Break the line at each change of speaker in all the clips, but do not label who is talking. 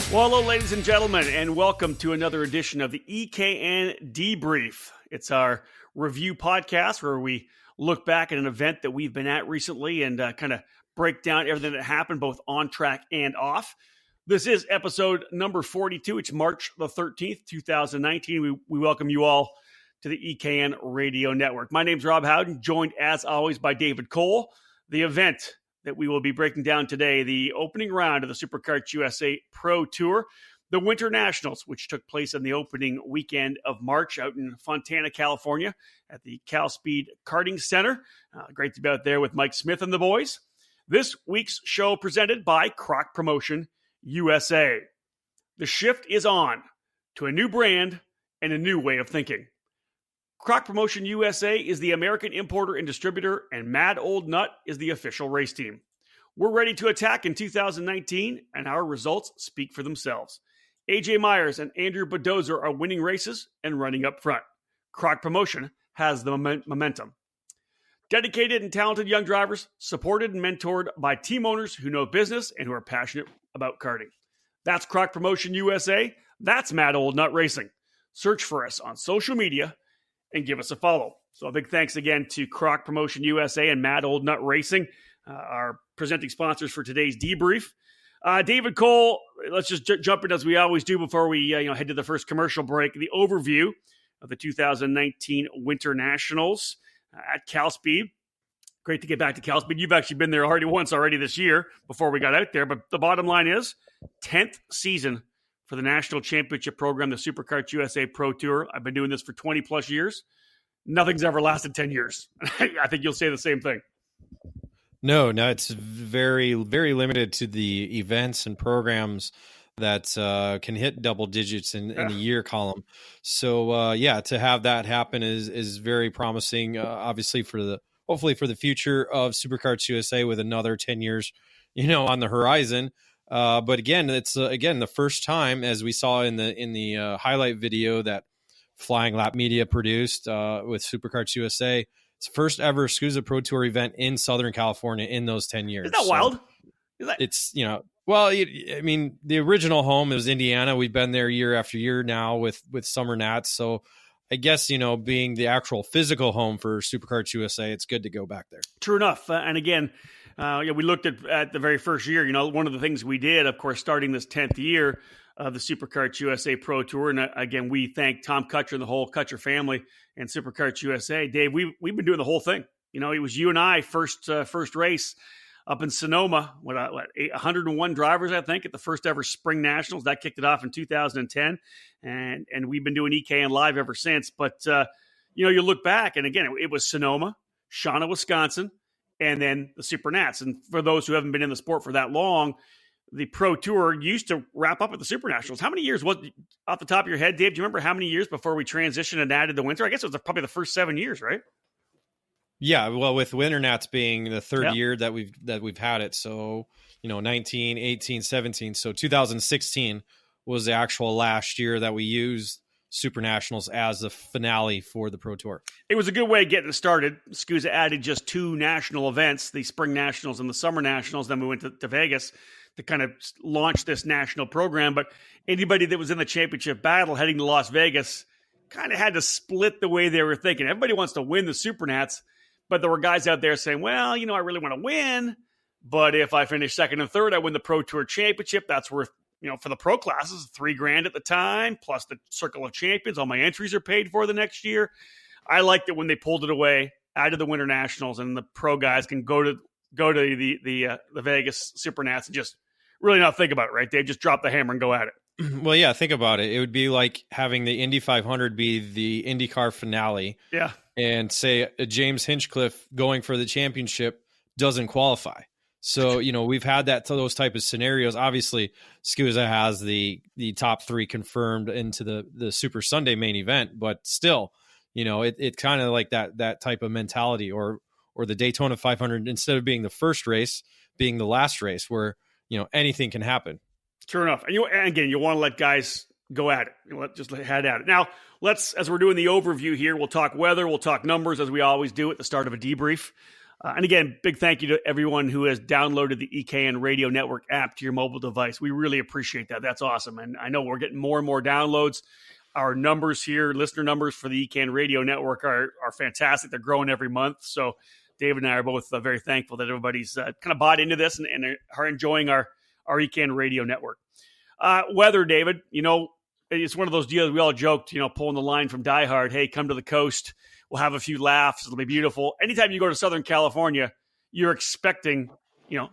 Well, hello, ladies and gentlemen, and welcome to another edition of the EKN Debrief. It's our review podcast where we look back at an event that we've been at recently and kind of break down everything that happened both on track and off. This is episode number 42. It's March the 13th, 2019. We welcome you all to the EKN Radio Network. My name's Rob Howden, joined as always by David Cole. The event that we will be breaking down today, the opening round of the SuperKarts USA Pro Tour, the Winter Nationals, which took place on the opening weekend of March out in Fontana, California at the Cal Speed Karting Center. Great to be out there with Mike Smith and the boys. This week's show presented by Croc Promotion USA. The shift is on to a new brand and a new way of thinking. Croc Promotion USA is the American importer and distributor, and Mad Old Nut is the official race team. We're ready to attack in 2019, and our results speak for themselves. AJ Myers and Andrew Bedozer are winning races and running up front. Croc Promotion has the momentum. Dedicated and talented young drivers, supported and mentored by team owners who know business and who are passionate about karting. That's Croc Promotion USA. That's Mad Old Nut Racing. Search for us on social media and give us a follow. So a big thanks again to Croc Promotion USA and Mad Old Nut Racing, our presenting sponsors for today's debrief. David Cole, let's just jump in as we always do before we head to the first commercial break. The overview of the 2019 Winter Nationals at Cal Speed. Great to get back to Cal Speed. You've actually been there once already this year before we got out there. But the bottom line is 10th season for the National Championship Program, the SuperKarts USA Pro Tour. I've been doing this for 20 plus years. Nothing's ever lasted 10 years. I think you'll say the same thing.
No, it's very, very limited to the events and programs that can hit double digits in the year column. So, to have that happen is very promising, obviously, hopefully for the future of SuperKarts USA with another 10 years, on the horizon. But again, it's the first time, as we saw in the highlight video that Flying Lap Media produced with SuperKarts USA. It's the first ever SCUSA Pro Tour event in Southern California in those 10 years.
Isn't that wild?
It's, the original home is Indiana. We've been there year after year now with Summer Nats. So I guess, being the actual physical home for SuperKarts USA, it's good to go back there.
True enough. And again, we looked at the very first year, one of the things we did, of course, starting this 10th year of the SuperKarts USA Pro Tour. And again, we thank Tom Kutcher and the whole Kutcher family and SuperKarts USA. Dave, we've been doing the whole thing. It was you and I first race up in Sonoma. 101 drivers, I think, at the first ever Spring Nationals. That kicked it off in 2010. And we've been doing EKN Live ever since. But, you look back, and again, it was Sonoma, Shawnee, Wisconsin, and then the Super Nats. And for those who haven't been in the sport for that long, the Pro Tour used to wrap up at the Super Nationals. How many years was, off the top of your head, Dave, do you remember how many years before we transitioned and added the winter? I guess it was probably the first 7 years, right?
Yeah, well, with Winter Nats being the third year that we've had it. So, 19, 18, 17. So 2016 was the actual last year that we used Super Nationals as the finale for the Pro Tour. It
was a good way of getting started. SCUSA added just two national events, the Spring Nationals and the Summer Nationals. Then we went to Vegas to kind of launch this national program. But anybody that was in the championship battle heading to Las Vegas kind of had to split the way they were thinking. Everybody wants to win the Super Nats, but there were guys out there saying, well, I really want to win, but if I finish second and third, I win the Pro Tour Championship. That's worth, for the pro classes, $3,000 at the time, plus the Circle of Champions. All my entries are paid for the next year. I liked it when they pulled it away, added the Winter Nationals, and the pro guys can go to the Vegas Super Nats and just really not think about it, right? They just drop the hammer and go at it.
Well, yeah, think about it. It would be like having the Indy 500 be the IndyCar finale.
Yeah.
And say a James Hinchcliffe going for the championship doesn't qualify. So, we've had those type of scenarios. Obviously, SCUSA has the top three confirmed into the Super Sunday main event, but still, it kind of like that type of mentality or the Daytona 500, instead of being the first race, being the last race where, anything can happen.
True enough. And again, you want to let guys go at it. Just head at it. Now, as we're doing the overview here, we'll talk weather, we'll talk numbers as we always do at the start of a debrief. And again, big thank you to everyone who has downloaded the EKN Radio Network app to your mobile device. We really appreciate that. That's awesome. And I know we're getting more and more downloads. Our numbers here, listener numbers for the EKN Radio Network are fantastic. They're growing every month. So David and I are both very thankful that everybody's kind of bought into this and are enjoying our EKN Radio Network. Weather, David, it's one of those deals we all joked, pulling the line from Die Hard, hey, come to the coast. We'll have a few laughs. It'll be beautiful. Anytime you go to Southern California, you're expecting,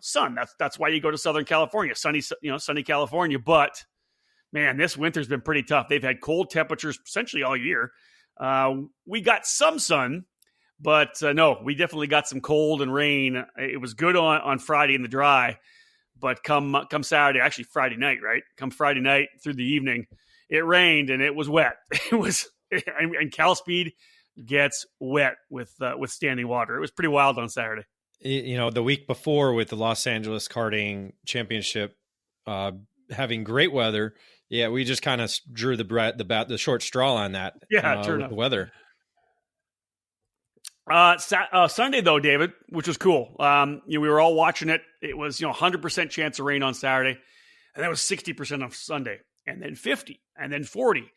sun. That's why you go to Southern California, sunny California. But man, this winter's been pretty tough. They've had cold temperatures essentially all year. We got some sun, but no, we definitely got some cold and rain. It was good on Friday in the dry, but come Saturday, actually Friday night, right? Come Friday night through the evening, it rained and it was wet. And Cal Speed gets wet with standing water. It was pretty wild on Saturday.
The week before with the Los Angeles Karting Championship having great weather, yeah, we just kind of drew the short straw on that.
Yeah,
with the weather.
Sunday though, David, which was cool. We were all watching it. It was 100% chance of rain on Saturday, and that was 60% on Sunday, and then 50, and then 40,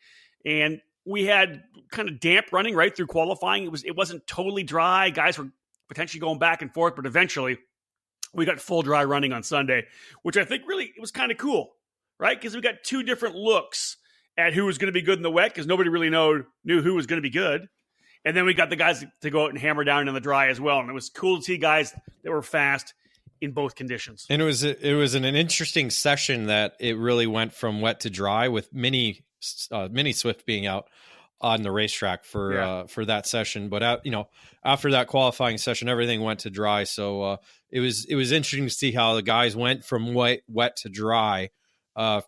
and we had kind of damp running right through qualifying. It wasn't totally dry. Guys were potentially going back and forth, but eventually we got full dry running on Sunday, which I think really it was kind of cool, right? Because we got two different looks at who was going to be good in the wet because nobody really knew who was going to be good. And then we got the guys to go out and hammer down in the dry as well. And it was cool to see guys that were fast in both conditions.
And it was an interesting session that it really went from wet to dry with Mini Swift being out on the racetrack for that session. But after that qualifying session, everything went to dry. So it was interesting to see how the guys went from wet to dry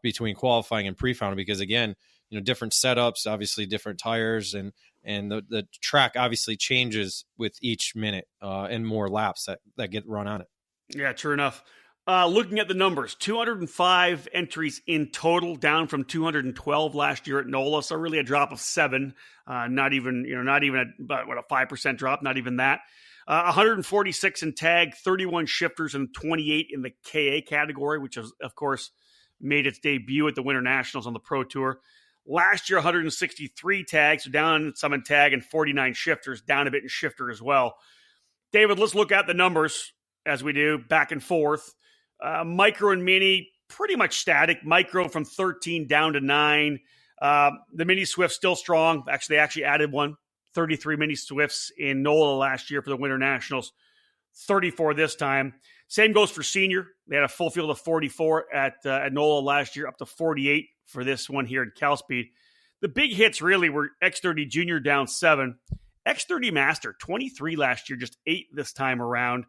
between qualifying and pre-final, because again, different setups, obviously different tires, and the track obviously changes with each minute and more laps that get run on it.
Yeah, true enough. Looking at the numbers, 205 entries in total, down from 212 last year at NOLA. So really a drop of 7, not even a 5% drop, not even that. 146 in tag, 31 shifters, and 28 in the KA category, which is, of course, made its debut at the Winter Nationals on the Pro Tour. Last year, 163 tags, so down some in tag, and 49 shifters, down a bit in shifter as well. David, let's look at the numbers as we do, back and forth. Micro and Mini, pretty much static. Micro from 13 down to 9. The Mini Swift still strong. Actually, they actually added 33 Mini Swifts in NOLA last year for the Winter Nationals. 34 this time. Same goes for Senior. They had a full field of 44 at NOLA last year, up to 48 for this one here at Cal Speed. The big hits really were X30 Junior down 7. X30 Master, 23 last year, just 8 this time around.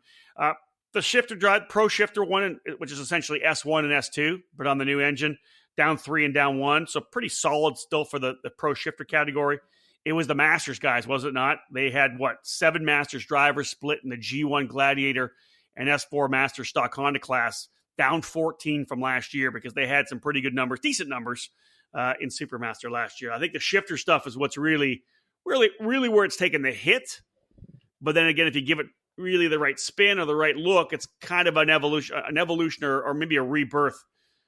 The shifter drive, Pro Shifter 1, which is essentially S1 and S2, but on the new engine, down 3 and down 1. So pretty solid still for the Pro Shifter category. It was the Masters guys, was it not? They had, 7 Masters drivers split in the G1 Gladiator and S4 Master Stock Honda class, down 14 from last year because they had some pretty good numbers, decent numbers in Supermaster last year. I think the shifter stuff is what's really where it's taken the hit. But then again, if you give it really the right spin or the right look, it's kind of an evolution or maybe a rebirth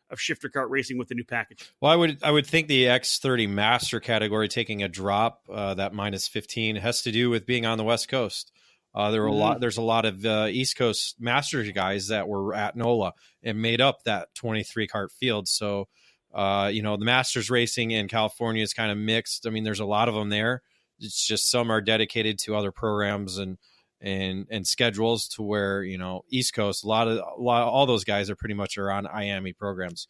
of shifter kart racing with the new package.
Well, I would think the X30 Master category taking a drop, that minus 15, has to do with being on the West Coast. There's a lot of East Coast Masters guys that were at NOLA and made up that 23 kart field. So, the Masters racing in California is kind of mixed. I mean, there's a lot of them there. It's just some are dedicated to other programs and schedules to where, East Coast, all those guys are pretty much on IAME programs.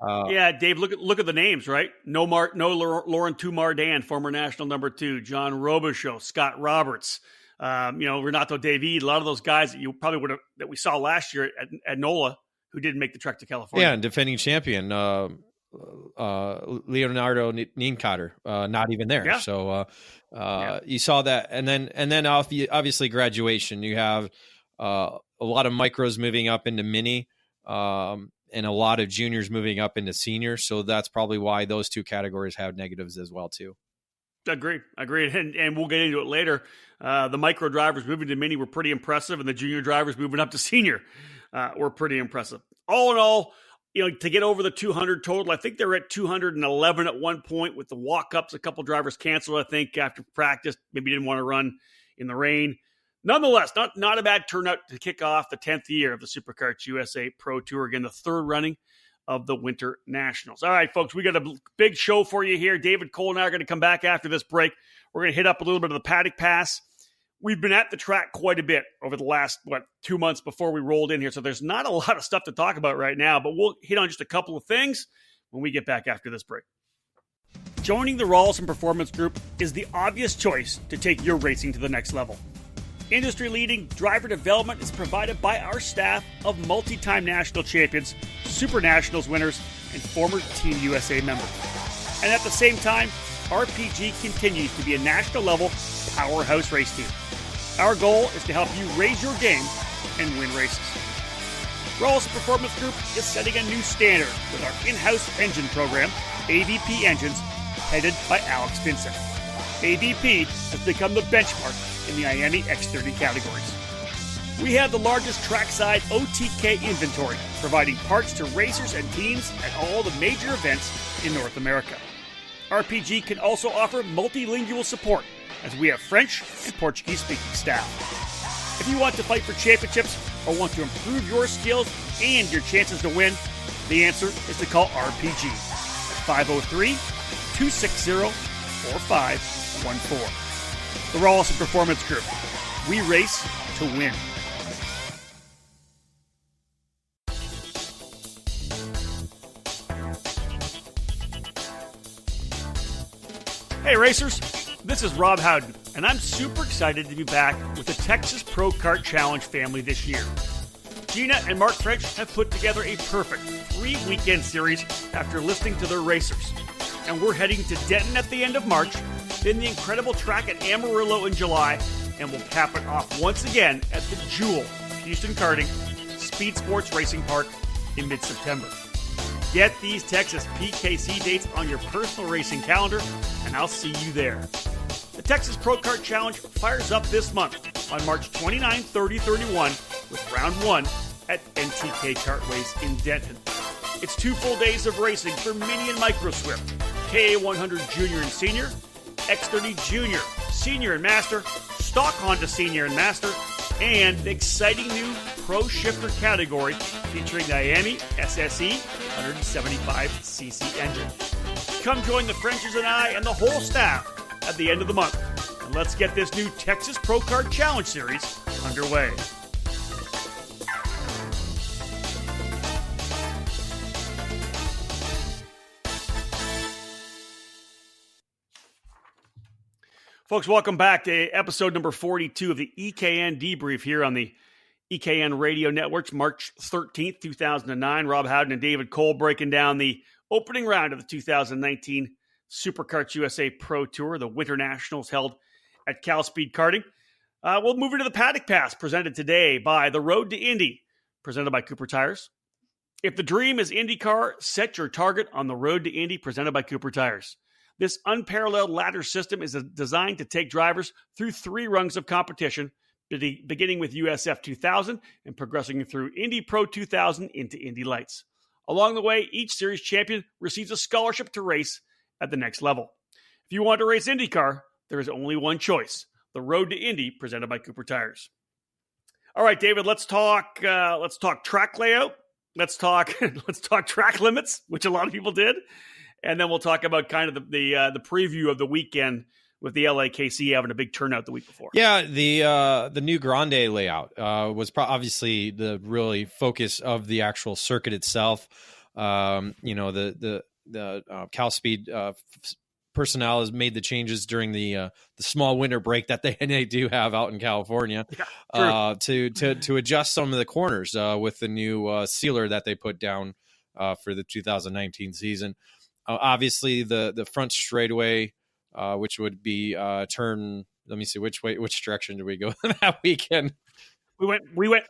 Yeah, Dave, look at the names, right? Lauren Tumardan, former national number 2, John Robichaux, Scott Roberts, Renato David, a lot of those guys that you probably that we saw last year at NOLA who didn't make the trek to California.
Yeah, and defending champion, Leonardo Nienkotter, not even there. Yeah. So you saw that, and then obviously graduation. You have a lot of micros moving up into mini, and a lot of juniors moving up into senior. So that's probably why those two categories have negatives as well too.
Agreed. And we'll get into it later. The micro drivers moving to mini were pretty impressive, and the junior drivers moving up to senior were pretty impressive. All in all, to get over the 200 total, I think they were at 211 at one point with the walk-ups. A couple drivers canceled, I think, after practice. Maybe didn't want to run in the rain. Nonetheless, not a bad turnout to kick off the 10th year of the SuperKarts USA Pro Tour. Again, the third running of the Winter Nationals. All right, folks, we got a big show for you here. David Cole and I are going to come back after this break. We're going to hit up a little bit of the paddock pass. We've been at the track quite a bit over the last, 2 months before we rolled in here, so there's not a lot of stuff to talk about right now, but we'll hit on just a couple of things when we get back after this break. Joining the Rawlson Performance Group is the obvious choice to take your racing to the next level. Industry-leading driver development is provided by our staff of multi-time national champions, Super Nationals winners, and former Team USA members. And at the same time, RPG continues to be a national-level powerhouse race team. Our goal is to help you raise your game and win races. Rawlson Performance Group is setting a new standard with our in-house engine program, AVP Engines, headed by Alex Vincent. AVP has become the benchmark in the IAME X30 categories. We have the largest trackside OTK inventory, providing parts to racers and teams at all the major events in North America. RPG can also offer multilingual support, as we have French and Portuguese speaking staff. If you want to fight for championships or want to improve your skills and your chances to win, the answer is to call RPG at 503-260-4514. The Rawlson Performance Group. We race to win. Hey racers, this is Rob Howden, and I'm super excited to be back with the Texas Pro Kart Challenge family this year. Gina and Mark French have put together a perfect 3-weekend series after listening to their racers. And we're heading to Denton at the end of March, then the incredible track at Amarillo in July, and we'll cap it off once again at the Jewel Houston Karting Speed Sports Racing Park in mid-September. Get these Texas PKC dates on your personal racing calendar, and I'll see you there. The Texas Pro Kart Challenge fires up this month on March 29, 30, 31 with round 1 at NTK Kartways in Denton. It's 2 full days of racing for Mini and Micro Swift, KA100 Junior and Senior, X30 Junior, Senior and Master, Stock Honda Senior and Master, and the exciting new Pro Shifter category featuring the IAME SSE 175cc engine. Come join the Frenches and I and the whole staff at the end of the month, and let's get this new Texas Pro Kart Challenge series underway. Folks, welcome back to episode number 42 of the EKN Debrief here on the EKN Radio Networks, March 13th, 2009. Rob Howden and David Cole breaking down the opening round of the 2019 SuperKarts USA Pro Tour, the Winter Nationals held at Cal Speed Karting. We'll move into the Paddock Pass, presented today by The Road to Indy, presented by Cooper Tires. If the dream is IndyCar, set your target on The Road to Indy, presented by Cooper Tires. This unparalleled ladder system is designed to take drivers through 3 rungs of competition, beginning with USF 2000 and progressing through Indy Pro 2000 into Indy Lights. Along the way, each series champion receives a scholarship to race at the next level. If you want to race IndyCar, there is only one choice: The Road to Indy, presented by Cooper Tires. All right, David, let's talk track layout. Let's talk track limits, which a lot of people did. And then we'll talk about kind of the preview of the weekend with the LAKC having a big turnout the week before.
Yeah, the new Grande layout was obviously the really focus of the actual circuit itself. The Cal Speed personnel has made the changes during the small winter break that they do have out in California, to adjust some of the corners with the new sealer that they put down for the 2019 season. Obviously, the front straightaway, which would be turn. Let me see which direction did we go that weekend?
We went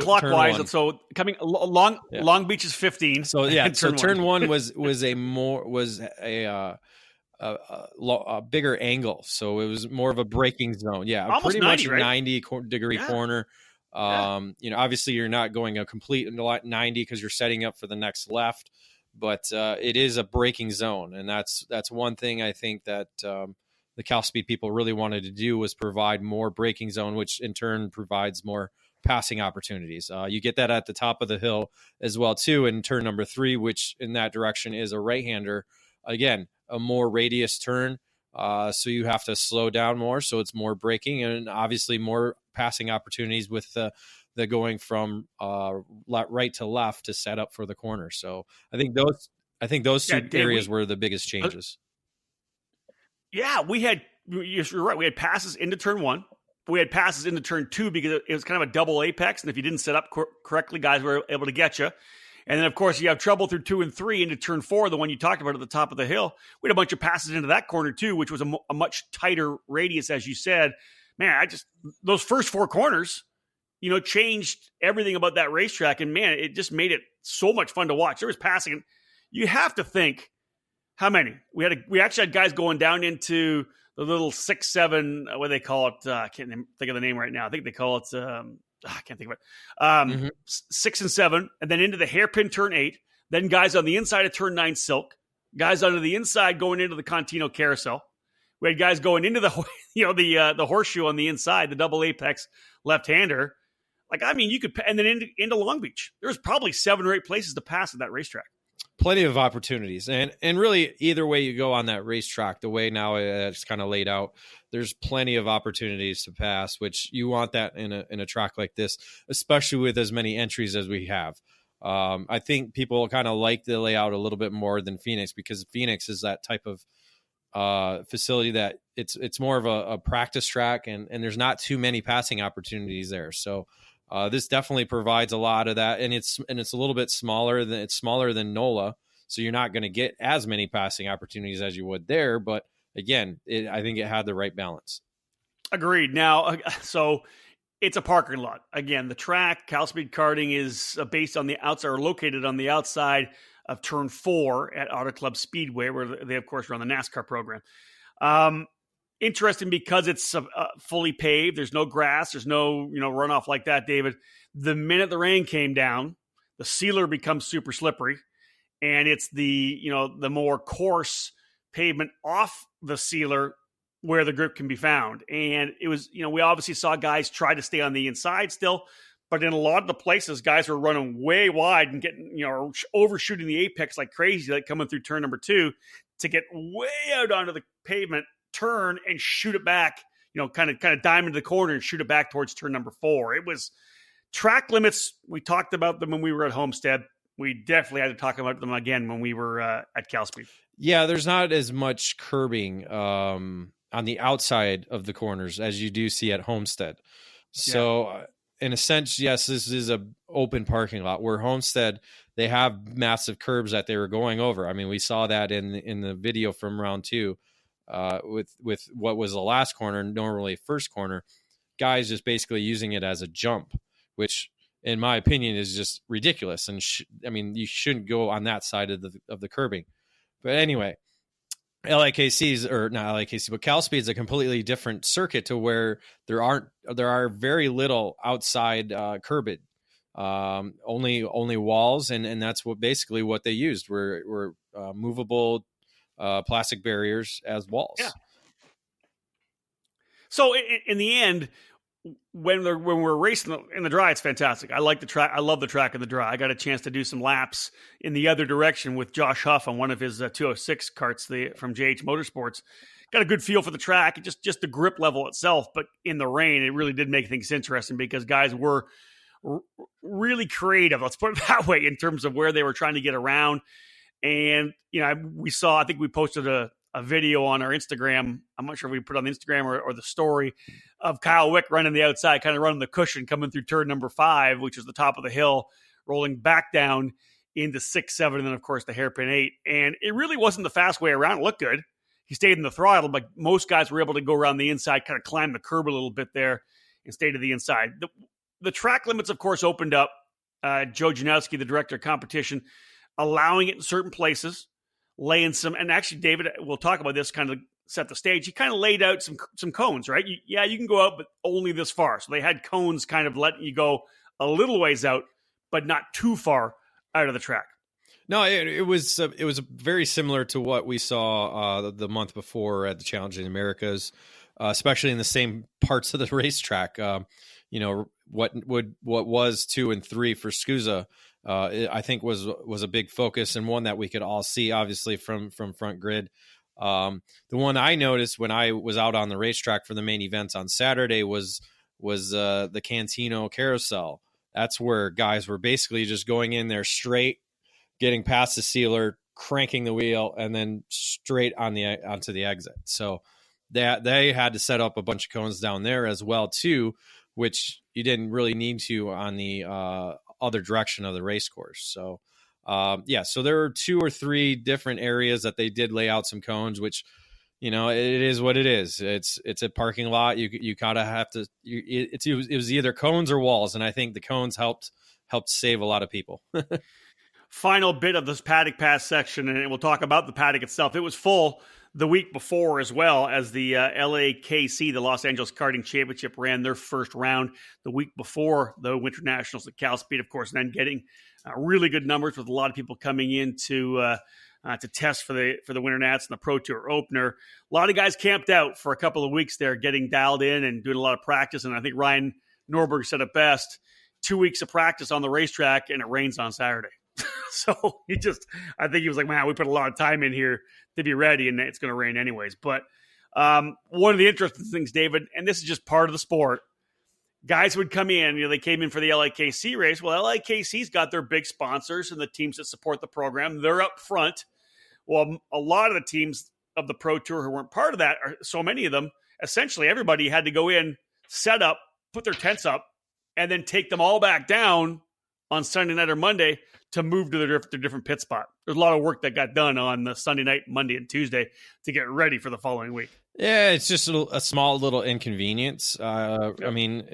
clockwise, and so coming Long Beach is 15.
So yeah, so turn 1 was a bigger angle, so it was more of a braking zone. Yeah,
Almost
pretty
90,
much
right?
90-degree
Yeah.
corner. Obviously you're not going a complete 90 because you're setting up for the next left, but it is a braking zone, and that's one thing I think that the Cal Speed people really wanted to do was provide more braking zone, which in turn provides more passing opportunities. You get that at the top of the hill as well too in turn number 3, which in that direction is a right-hander. Again, a more radius turn, so you have to slow down more, so it's more braking and obviously more passing opportunities with the going from right to left to set up for the corner. So I think those
Yeah,
two
Dave,
areas were the biggest changes.
you're right. We had passes into turn 1. We had passes into turn 2 because it was kind of a double apex. And if you didn't set up correctly, guys were able to get you. And then, of course, you have trouble through 2 and 3 into turn 4, the one you talked about at the top of the hill. We had a bunch of passes into that corner, too, which was a much tighter radius, as you said. Man, those first 4 corners, changed everything about that racetrack. And, man, it just made it so much fun to watch. There was passing. You have to think, how many? We actually had guys going down into the little 6, 7, what do they call it? I can't think of the name right now. I think they call it, I can't think of it. 6 and 7, and then into the hairpin turn 8. Then guys on the inside of turn 9 silk. Guys under the inside going into the Contino carousel. We had guys going into the the horseshoe on the inside, the double apex left-hander. You could, and then into Long Beach. There's probably 7 or 8 places to pass at that racetrack.
Plenty of opportunities, and really either way you go on that racetrack, the way now it's kind of laid out, there's plenty of opportunities to pass, which you want that in a track like this, especially with as many entries as we have. I think people kind of like the layout a little bit more than Phoenix, because Phoenix is that type of facility that it's more of a practice track, and there's not too many passing opportunities there. So this definitely provides a lot of that, and it's a little bit smaller than NOLA, so you're not going to get as many passing opportunities as you would there. But again, I think it had the right balance.
Agreed. Now, so it's a parking lot. Again, the track, Cal Speed Karting, is based on the outside, or located on the outside of turn 4 at Auto Club Speedway, where they, of course, run the NASCAR program. Interesting because it's fully paved. There's no grass. There's no runoff like that, David. The minute the rain came down, the sealer becomes super slippery, and it's the more coarse pavement off the sealer where the grip can be found. And it was, we obviously saw guys try to stay on the inside still, but in a lot of the places, guys were running way wide and getting, overshooting the apex like crazy, like coming through turn number 2 to get way out onto the pavement, turn and shoot it back, kind of dime into the corner and shoot it back towards turn number 4. It was track limits. We talked about them when we were at Homestead. We definitely had to talk about them again when we were at Cal Speed.
Yeah, there's not as much curbing on the outside of the corners as you do see at Homestead. So in a sense, yes, this is a open parking lot, where Homestead, they have massive curbs that they were going over. I mean, we saw that in the video from round 2 with what was the last corner, normally first corner, guys just basically using it as a jump, which in my opinion is just ridiculous. And you shouldn't go on that side of the curbing. But anyway, LIKC's, or not LIKC, but Cal Speed is a completely different circuit, to where there are very little outside curbing, only walls, and that's basically what they used were movable plastic barriers as walls.
Yeah. So in the end, when we're racing in the dry, it's fantastic. I like the track. I love the track in the dry. I got a chance to do some laps in the other direction with Josh Huff on one of his 206 carts from JH Motorsports. Got a good feel for the track, just the grip level itself. But in the rain, it really did make things interesting, because guys were really creative, let's put it that way, in terms of where they were trying to get around. And, I think we posted a video on our Instagram. I'm not sure if we put it on the Instagram or the story, of Kyle Wick running the outside, kind of running the cushion, coming through turn number 5, which is the top of the hill, rolling back down into 6, 7, and then, of course, the hairpin 8. And it really wasn't the fast way around. It looked good. He stayed in the throttle, but most guys were able to go around the inside, kind of climb the curb a little bit there and stay to the inside. The track limits, of course, opened up. Joe Janowski, the director of competition, allowing it in certain places, laying some, and actually, David, we'll talk about this, kind of set the stage. He kind of laid out some cones, right? You can go out, but only this far. So they had cones kind of letting you go a little ways out, but not too far out of the track.
No, it was very similar to what we saw the month before at the Challenge in the Americas, especially in the same parts of the racetrack. What was 2 and 3 for SCUSA, I think was a big focus, and one that we could all see, obviously, from front grid. The one I noticed when I was out on the racetrack for the main events on Saturday was the Cantino Carousel. That's where guys were basically just going in there straight, getting past the sealer, cranking the wheel, and then straight onto the exit. So they had to set up a bunch of cones down there as well too, which you didn't really need to on the other direction of the race course. So so there were 2 or 3 different areas that they did lay out some cones, which, it is what it is. It's a parking lot. You kind of have to. It was either cones or walls, and I think the cones helped save a lot of people.
Final bit of this paddock pass section, and we'll talk about the paddock itself. It was full the week before as well, as the LAKC, the Los Angeles Karting Championship, ran their first round the week before the Winter Nationals at Cal Speed, of course, and then getting really good numbers with a lot of people coming in to test for the Winter Nats and the Pro Tour opener. A lot of guys camped out for a couple of weeks there, getting dialed in and doing a lot of practice. And I think Ryan Norberg said it best: 2 weeks of practice on the racetrack, and it rains on Saturday. So I think he was like, man, we put a lot of time in here to be ready, and it's going to rain anyways. But one of the interesting things, David, and this is just part of the sport, guys would come in, they came in for the LAKC race. Well, LAKC's got their big sponsors and the teams that support the program. They're up front. Well, a lot of the teams of the Pro Tour who weren't part of that, so many of them, essentially everybody had to go in, set up, put their tents up, and then take them all back down on Sunday night or Monday to move to their different pit spot. There's a lot of work that got done on the Sunday night, Monday, and Tuesday to get ready for the following week.
Yeah, it's just a small little inconvenience. Yep. I mean,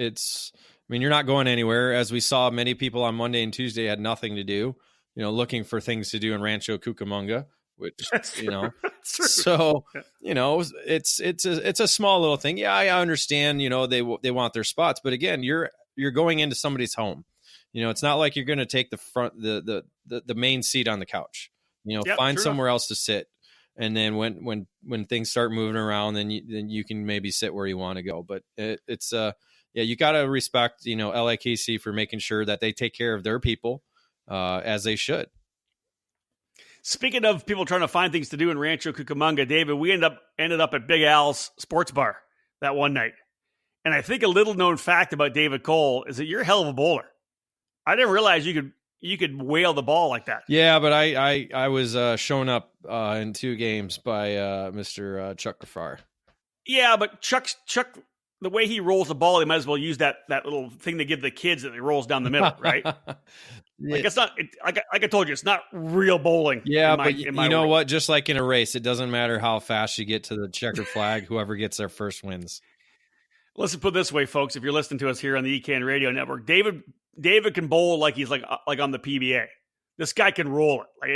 you're not going anywhere. As we saw, many people on Monday and Tuesday had nothing to do, looking for things to do in Rancho Cucamonga, which, That's true. So, yeah. It's a small little thing. Yeah, I understand, they want their spots, but again, you're going into somebody's home. It's not like you're going to take the main seat on the couch. Find somewhere else to sit, and then when things start moving around, then you can maybe sit where you want to go. But you got to respect LAKC for making sure that they take care of their people as they should.
Speaking of people trying to find things to do in Rancho Cucamonga, David, we ended up at Big Al's Sports Bar that one night, and I think a little known fact about David Cole is that you're a hell of a bowler. I didn't realize you could whale the ball like that.
Yeah, but I was shown up in 2 games by Mr. Chuck Gafar.
Yeah, but Chuck, the way he rolls the ball, they might as well use that little thing they give the kids that he rolls down the middle, right? Like it's not. Like I told you, it's not real bowling.
Yeah, but you know what? Just like in a race, it doesn't matter how fast you get to the checkered flag. Whoever gets there first wins.
Let's put it this way, folks. If you're listening to us here on the EKN Radio Network, David can bowl like he's like on the PBA. This guy can roll it. Like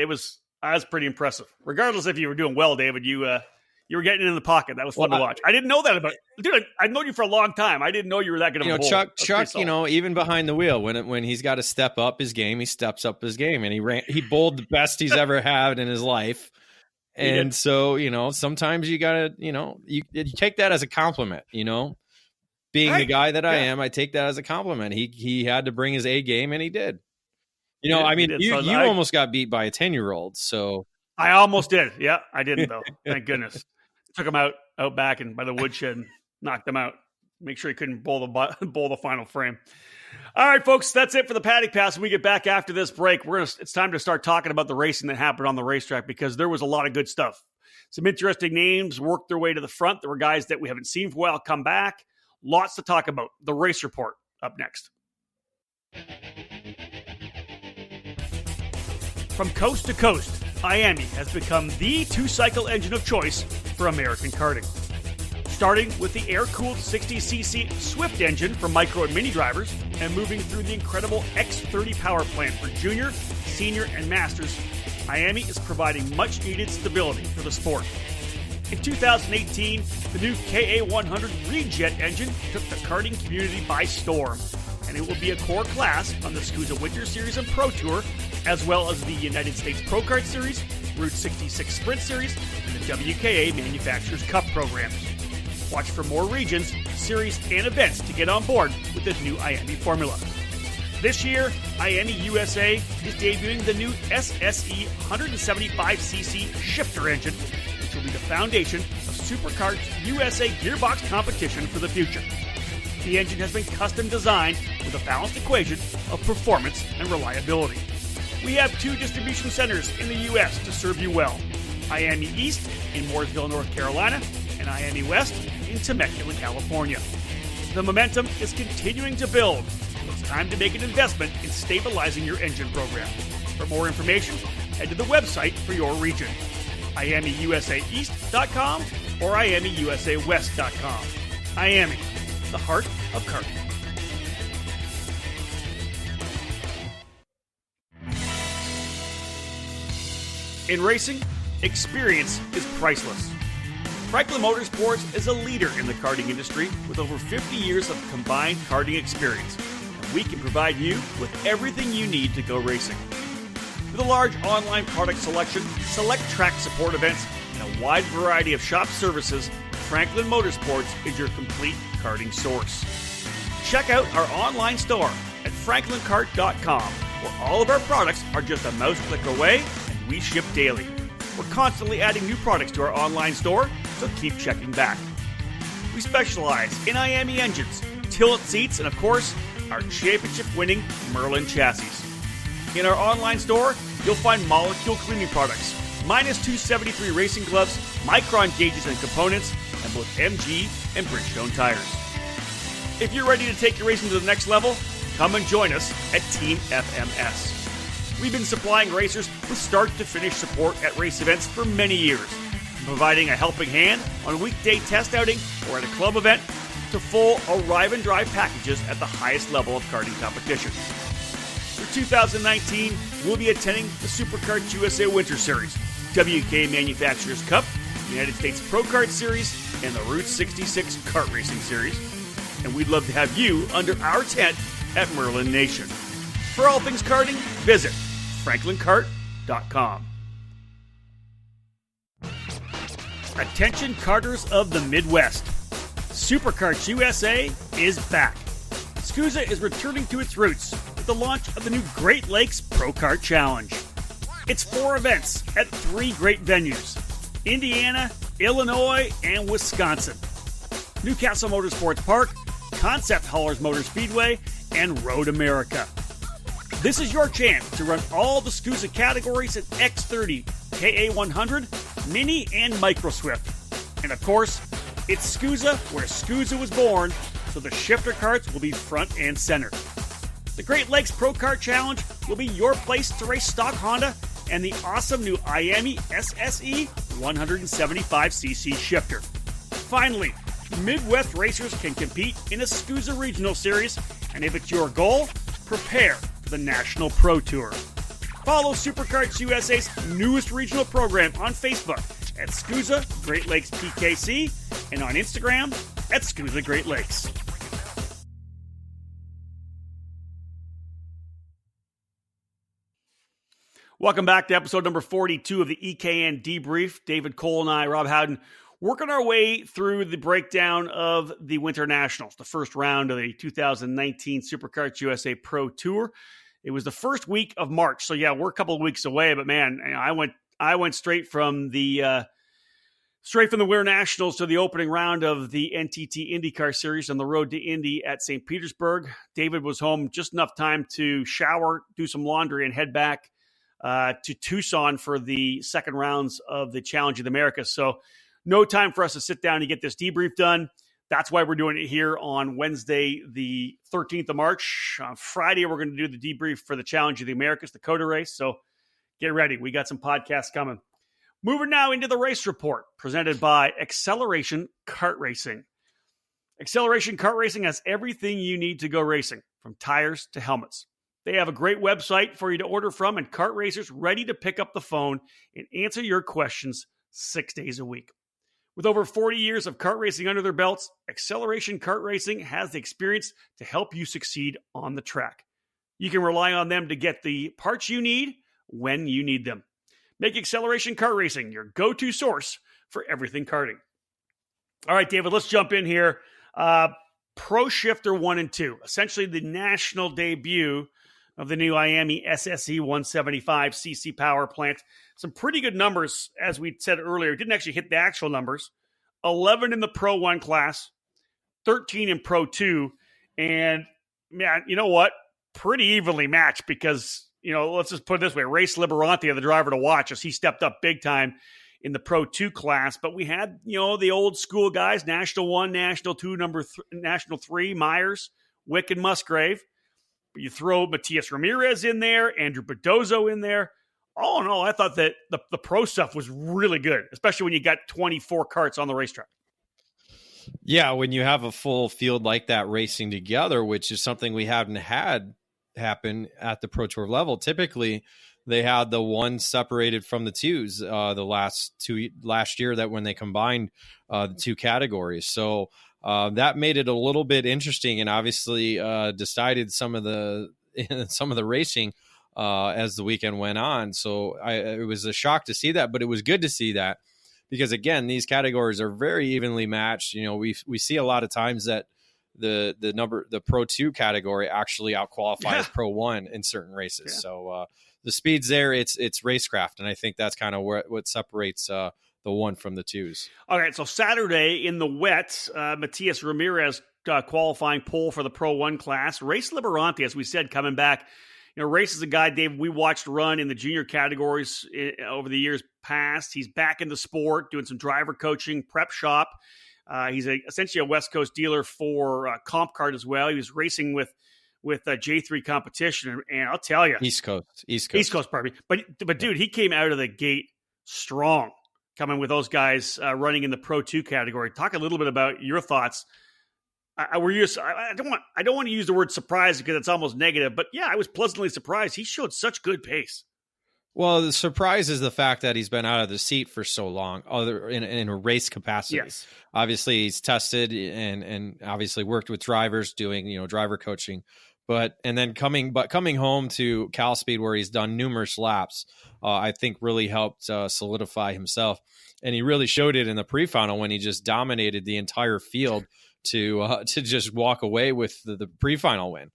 I was pretty impressive. Regardless if you were doing well, David, you were getting in the pocket. That was fun to watch. I didn't know that about dude. I've known you for a long time. I didn't know you were that good of a bowler.
Chuck, even behind the wheel, when he's got to step up his game, he steps up his game, and he bowled the best he's ever had in his life. And so, sometimes you gotta, you take that as a compliment, Being the guy that I am, I take that as a compliment. He had to bring his A game, and he did. You almost got beat by a 10-year-old. So
I almost did. Yeah, I didn't though. Thank goodness. Took him out back and by the woodshed and knocked him out. Make sure he couldn't bowl the final frame. All right, folks, that's it for the paddock pass. When we get back after this break, it's time to start talking about the racing that happened on the racetrack, because there was a lot of good stuff. Some interesting names worked their way to the front. There were guys that we haven't seen for a while come back. Lots to talk about. The race report up next. From coast to coast, Miami has become the two-cycle engine of choice for American karting. Starting with the air-cooled 60cc Swift engine for micro and mini drivers, and moving through the incredible X30 power plant for junior, senior, and masters, IAME is providing much-needed stability for the sport. In 2018, the new KA100 Rejet engine took the karting community by storm, and it will be a core class on the SKUSA Winter Series and Pro Tour, as well as the United States Pro Kart Series, Route 66 Sprint Series, and the WKA Manufacturers Cup programs. Watch for more regions, series, and events to get on board with the new IAME formula. This year, IAME USA is debuting the new SSE 175cc shifter engine, which will be the foundation of SuperKart's USA gearbox competition for the future. The engine has been custom designed with a balanced equation of performance and reliability. We have 2 distribution centers in the U.S. to serve you well. IAME East in Mooresville, North Carolina, and IAME West in Temecula, California. The momentum is continuing to build. It's time to make an investment in stabilizing your engine program. For more information, head to the website for your region, IAMEUSAEast.com or IAMEUSAWest.com. IAME, the heart of karting. In racing, experience is priceless. Franklin Motorsports is a leader in the karting industry with over 50 years of combined karting experience, and we can provide you with everything you need to go racing. With a large online product selection, select track support events, and a wide variety of shop services, Franklin Motorsports is your complete karting source. Check out our online store at franklinkart.com, where all of our products are just a mouse click away and we ship daily. We're constantly adding new products to our online store, so keep checking back. We specialize in IAME engines, tilt seats, and of course, our championship-winning Merlin chassis. In our online store, you'll find molecule cleaning products, minus 273 racing gloves, micron gauges and components, and both MG and Bridgestone tires. If you're ready to take your racing to the next level, come and join us at Team FMS. We've been supplying racers with start-to-finish support at race events for many years, from providing a helping hand on a weekday test outing or at a club event, to full arrive and drive packages at the highest level of karting competition. For 2019, we'll be attending the SuperKart USA Winter Series, WK Manufacturers Cup, United States Pro Kart Series, and the Route 66 Kart Racing Series. And we'd love to have you under our tent at Merlin Nation. For all things karting, visit franklinkart.com. Attention karters of the Midwest. SuperKarts USA is back. SKUSA is returning to its roots with the launch of the new Great Lakes Pro Kart Challenge. It's 4 events at 3 great venues: Indiana, Illinois, and Wisconsin. Newcastle Motorsports Park, Concept Haulers Motor Speedway, and Road America. This is your chance to run all the SKUSA categories in X30, KA100, Mini, and Micro Swift. And of course, it's SKUSA where SKUSA was born, so the shifter karts will be front and center. The Great Lakes Pro Kart Challenge will be your place to race stock Honda and the awesome new IAME SSE 175cc shifter. Finally, Midwest racers can compete in a SKUSA Regional Series, and if it's your goal, prepare for the National Pro Tour. Follow SuperKarts USA's newest regional program on Facebook at SKUSA Great Lakes PKC and on Instagram at SKUSA Great Lakes. Welcome back to episode number 42 of the EKN Debrief. David Cole and I, Rob Howden, working our way through the breakdown of the Winter Nationals, the first round of the 2019 SuperKarts USA Pro Tour. It was the first week of March, so yeah, we're a couple of weeks away. But man, I went straight from the Winter Nationals to the opening round of the NTT IndyCar Series on the road to Indy at St. Petersburg. David was home just enough time to shower, do some laundry, and head back to Tucson for the second rounds of the Challenge of the Americas. So no time for us to sit down and get this debrief done. That's why we're doing it here on Wednesday, the 13th of March. On Friday, we're going to do the debrief for the Challenge of the Americas, the COTA race. So get ready. We got some podcasts coming. Moving now into the race report presented by Acceleration Kart Racing. Acceleration Kart Racing has everything you need to go racing, from tires to helmets. They have a great website for you to order from and kart racers ready to pick up the phone and answer your questions 6 days a week. With over 40 years of kart racing under their belts, Acceleration Kart Racing has the experience to help you succeed on the track. You can rely on them to get the parts you need when you need them. Make Acceleration Kart Racing your go-to source for everything karting. All right, David, let's jump in here. Pro Shifter 1 and 2, essentially the national debut of the new IAME SSE 175cc power plant. Some pretty good numbers, as we said earlier. Didn't actually hit the actual numbers. 11 in the Pro 1 class, 13 in Pro 2. And, man, you know what? Pretty evenly matched because, let's just put it this way. Race Liberanti, the driver to watch, as he stepped up big time in the Pro 2 class. But we had, the old school guys, National 1, National 2, National 3, Myers, Wick, and Musgrave. You throw Matias Ramirez in there, Andrew Bedozo in there. All in all, I thought that the pro stuff was really good, especially when you got 24 karts on the racetrack.
Yeah, when you have a full field like that racing together, which is something we haven't had happen at the Pro Tour level. Typically, they had the ones separated from the twos last year that when they combined the two categories. So that made it a little bit interesting, and obviously decided some of the racing as the weekend went on. So it was a shock to see that, but it was good to see that because again, these categories are very evenly matched. We see a lot of times that the Pro 2 category actually outqualifies Pro 1 in certain races. Yeah. So the speed's there. It's racecraft, and I think that's kind of what separates the 1 from the 2s. All
right, so Saturday in the wet, Matias Ramirez qualifying pole for the Pro 1 class. Race Liberanti, as we said, coming back. Race is a guy, Dave, we watched run in the junior categories over the years past. He's back in the sport, doing some driver coaching, prep shop. He's essentially a West Coast dealer for Comp Card as well. He was racing with J3 competition, and I'll tell you,
East Coast,
pardon me. But dude, he came out of the gate strong, coming with those guys running in the Pro 2 category. Talk a little bit about your thoughts. I don't want to use the word surprise because it's almost negative, but yeah, I was pleasantly surprised. He showed such good pace.
Well, the surprise is the fact that he's been out of the seat for so long, in a race capacity.
Yes.
Obviously, he's tested and obviously worked with drivers, doing driver coaching, but coming home to Cal Speed where he's done numerous laps, I think really helped solidify himself, and he really showed it in the pre-final when he just dominated the entire field to just walk away with the pre-final win.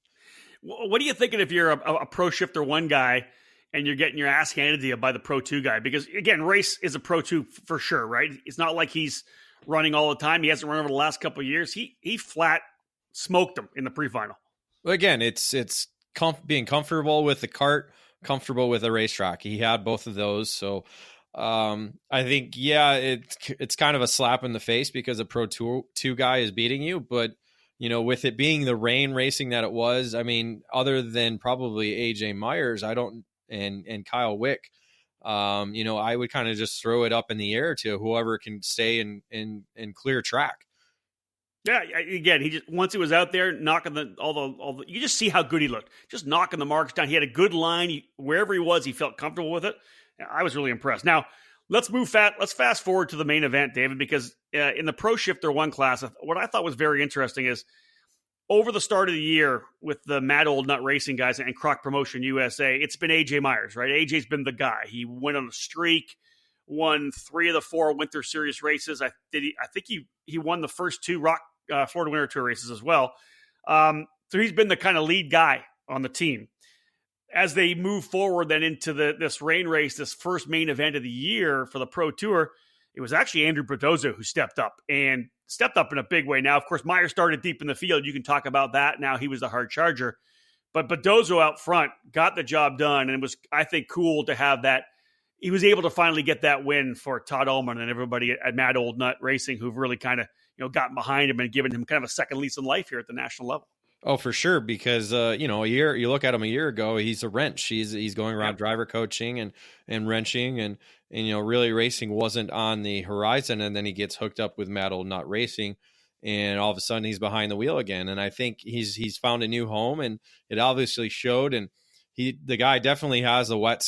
What are you thinking if you're a Pro Shifter 1 guy and you're getting your ass handed to you by the Pro 2 guy? Because, again, Race is a Pro 2 for sure, right? It's not like he's running all the time. He hasn't run over the last couple of years. He flat smoked him in the pre-final.
Well, again, it's being comfortable with the kart, comfortable with the racetrack. He had both of those, so I think, it's kind of a slap in the face because a Pro 2 guy is beating you, but with it being the rain racing that it was, I mean, other than probably AJ Myers, and Kyle Wick, I would kind of just throw it up in the air to whoever can stay in clear track.
Yeah, again, he just once he was out there knocking all the you just see how good he looked, just knocking the marks down. He had a good line wherever he was. He felt comfortable with it. I was really impressed. Now, let's fast forward to the main event, David, because in the Pro Shifter 1 class, what I thought was very interesting is over the start of the year with the Mad Old Nut Racing guys and Croc Promotion USA, it's been AJ Myers, right? AJ's been the guy. He went on a streak, won 3 of the 4 Winter Series races. I think he won the first 2 Florida Winter Tour races as well. So he's been the kind of lead guy on the team. As they move forward then into this rain race, this first main event of the year for the Pro Tour, it was actually Andrew Bedozo who stepped up in a big way. Now, of course, Meyer started deep in the field. You can talk about that. Now he was the hard charger. But Bedozo out front got the job done, and it was, I think, cool to have that. He was able to finally get that win for Todd Ullman and everybody at Mad Old Nut Racing who've really kind of gotten behind him and given him kind of a second lease on life here at the national level.
Oh, for sure. Because, you look at him a year ago, he's a wrench. He's going around driver coaching and wrenching and, really racing wasn't on the horizon. And then he gets hooked up with Mad Old Nut Racing and all of a sudden he's behind the wheel again. And I think he's found a new home, and it obviously showed. And the guy definitely has the wet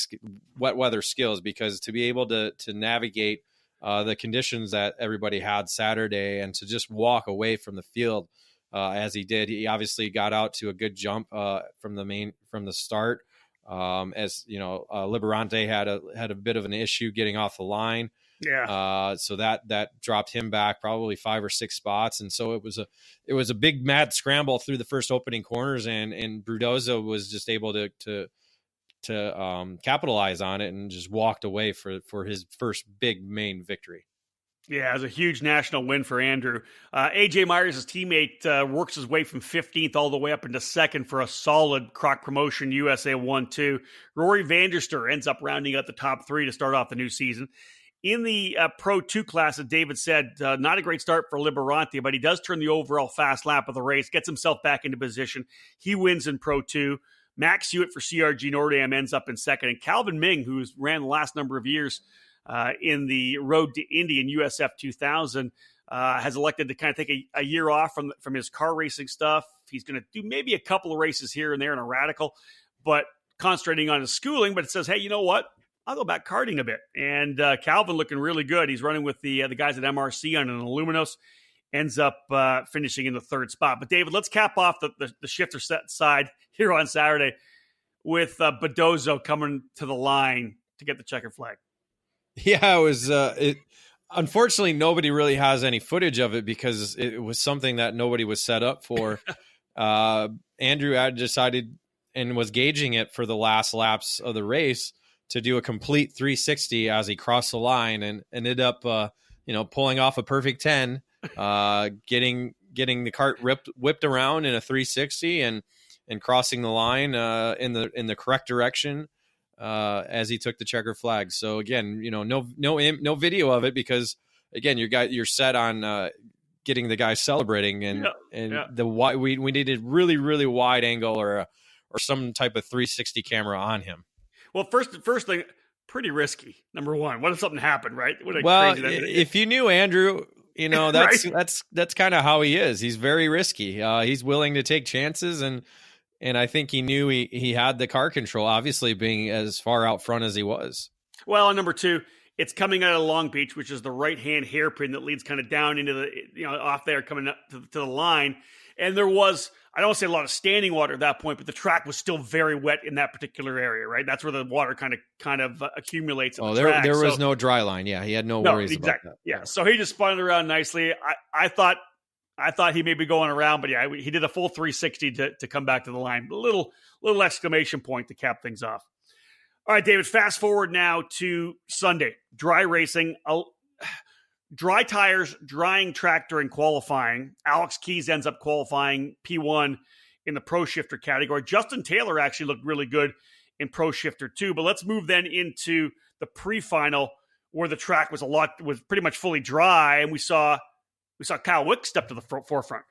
weather skills, because to be able to navigate the conditions that everybody had Saturday, and to just walk away from the field as he did. He obviously got out to a good jump from the start. As you know, Liberante had a bit of an issue getting off the line.
Yeah.
So that dropped him back probably 5 or 6 spots. And so it was a big mad scramble through the first opening corners, and Brudozo was just able to capitalize on it and just walked away for his first big main victory.
Yeah, it was a huge national win for Andrew. AJ Myers, his teammate, works his way from 15th all the way up into second for a solid Croc promotion, USA 1-2. Rory Vanderster ends up rounding out the top 3 to start off the new season. In the Pro 2 class, as David said, not a great start for Liberante, but he does turn the overall fast lap of the race, gets himself back into position. He wins in Pro 2. Max Hewitt for CRG Nordam ends up in second. And Calvin Ming, who's ran the last number of years in the Road to Indy in USF 2000, has elected to kind of take a year off from his car racing stuff. He's going to do maybe a couple of races here and there in a radical, but concentrating on his schooling. But it says, hey, you know what? I'll go back karting a bit. And Calvin looking really good. He's running with the guys at MRC on an Aluminos, ends up finishing in the 3rd spot. But David, let's cap off the shifter set side here on Saturday with Badozo coming to the line to get the checkered flag.
Yeah, it was. Unfortunately, nobody really has any footage of it, because it was something that nobody was set up for. Andrew had decided and was gauging it for the last laps of the race to do a complete 360 as he crossed the line, and ended up, pulling off a perfect 10, getting the cart whipped around in a 360 and crossing the line in the correct direction as he took the checker flag. So again, no video of it, because again, you're set on getting the guy celebrating, we needed really, really wide angle or some type of 360 camera on him.
Well, first thing, pretty risky. Number one, what if something happened, right?
If you knew Andrew, that's
right?
that's kind of how he is. He's very risky. He's willing to take chances, and I think he knew he had the car control, obviously being as far out front as he was.
Well, and number 2, it's coming out of Long Beach, which is the right-hand hairpin that leads kind of down into the, off there coming up to the line. And there was, I don't want to say a lot of standing water at that point, but the track was still very wet in that particular area, right? That's where the water kind of accumulates.
There was no dry line. Yeah, he had no worries about that.
Yeah, so he just spun it around nicely. I thought he may be going around, but yeah, he did a full 360 to come back to the line. A little exclamation point to cap things off. All right, David, fast forward now to Sunday. Dry racing. Dry tires, drying track during qualifying. Alex Keys ends up qualifying P1 in the Pro Shifter category. Justin Taylor actually looked really good in Pro Shifter too. But let's move then into the pre-final, where the track was pretty much fully dry, and we saw Kyle Wick step to the forefront.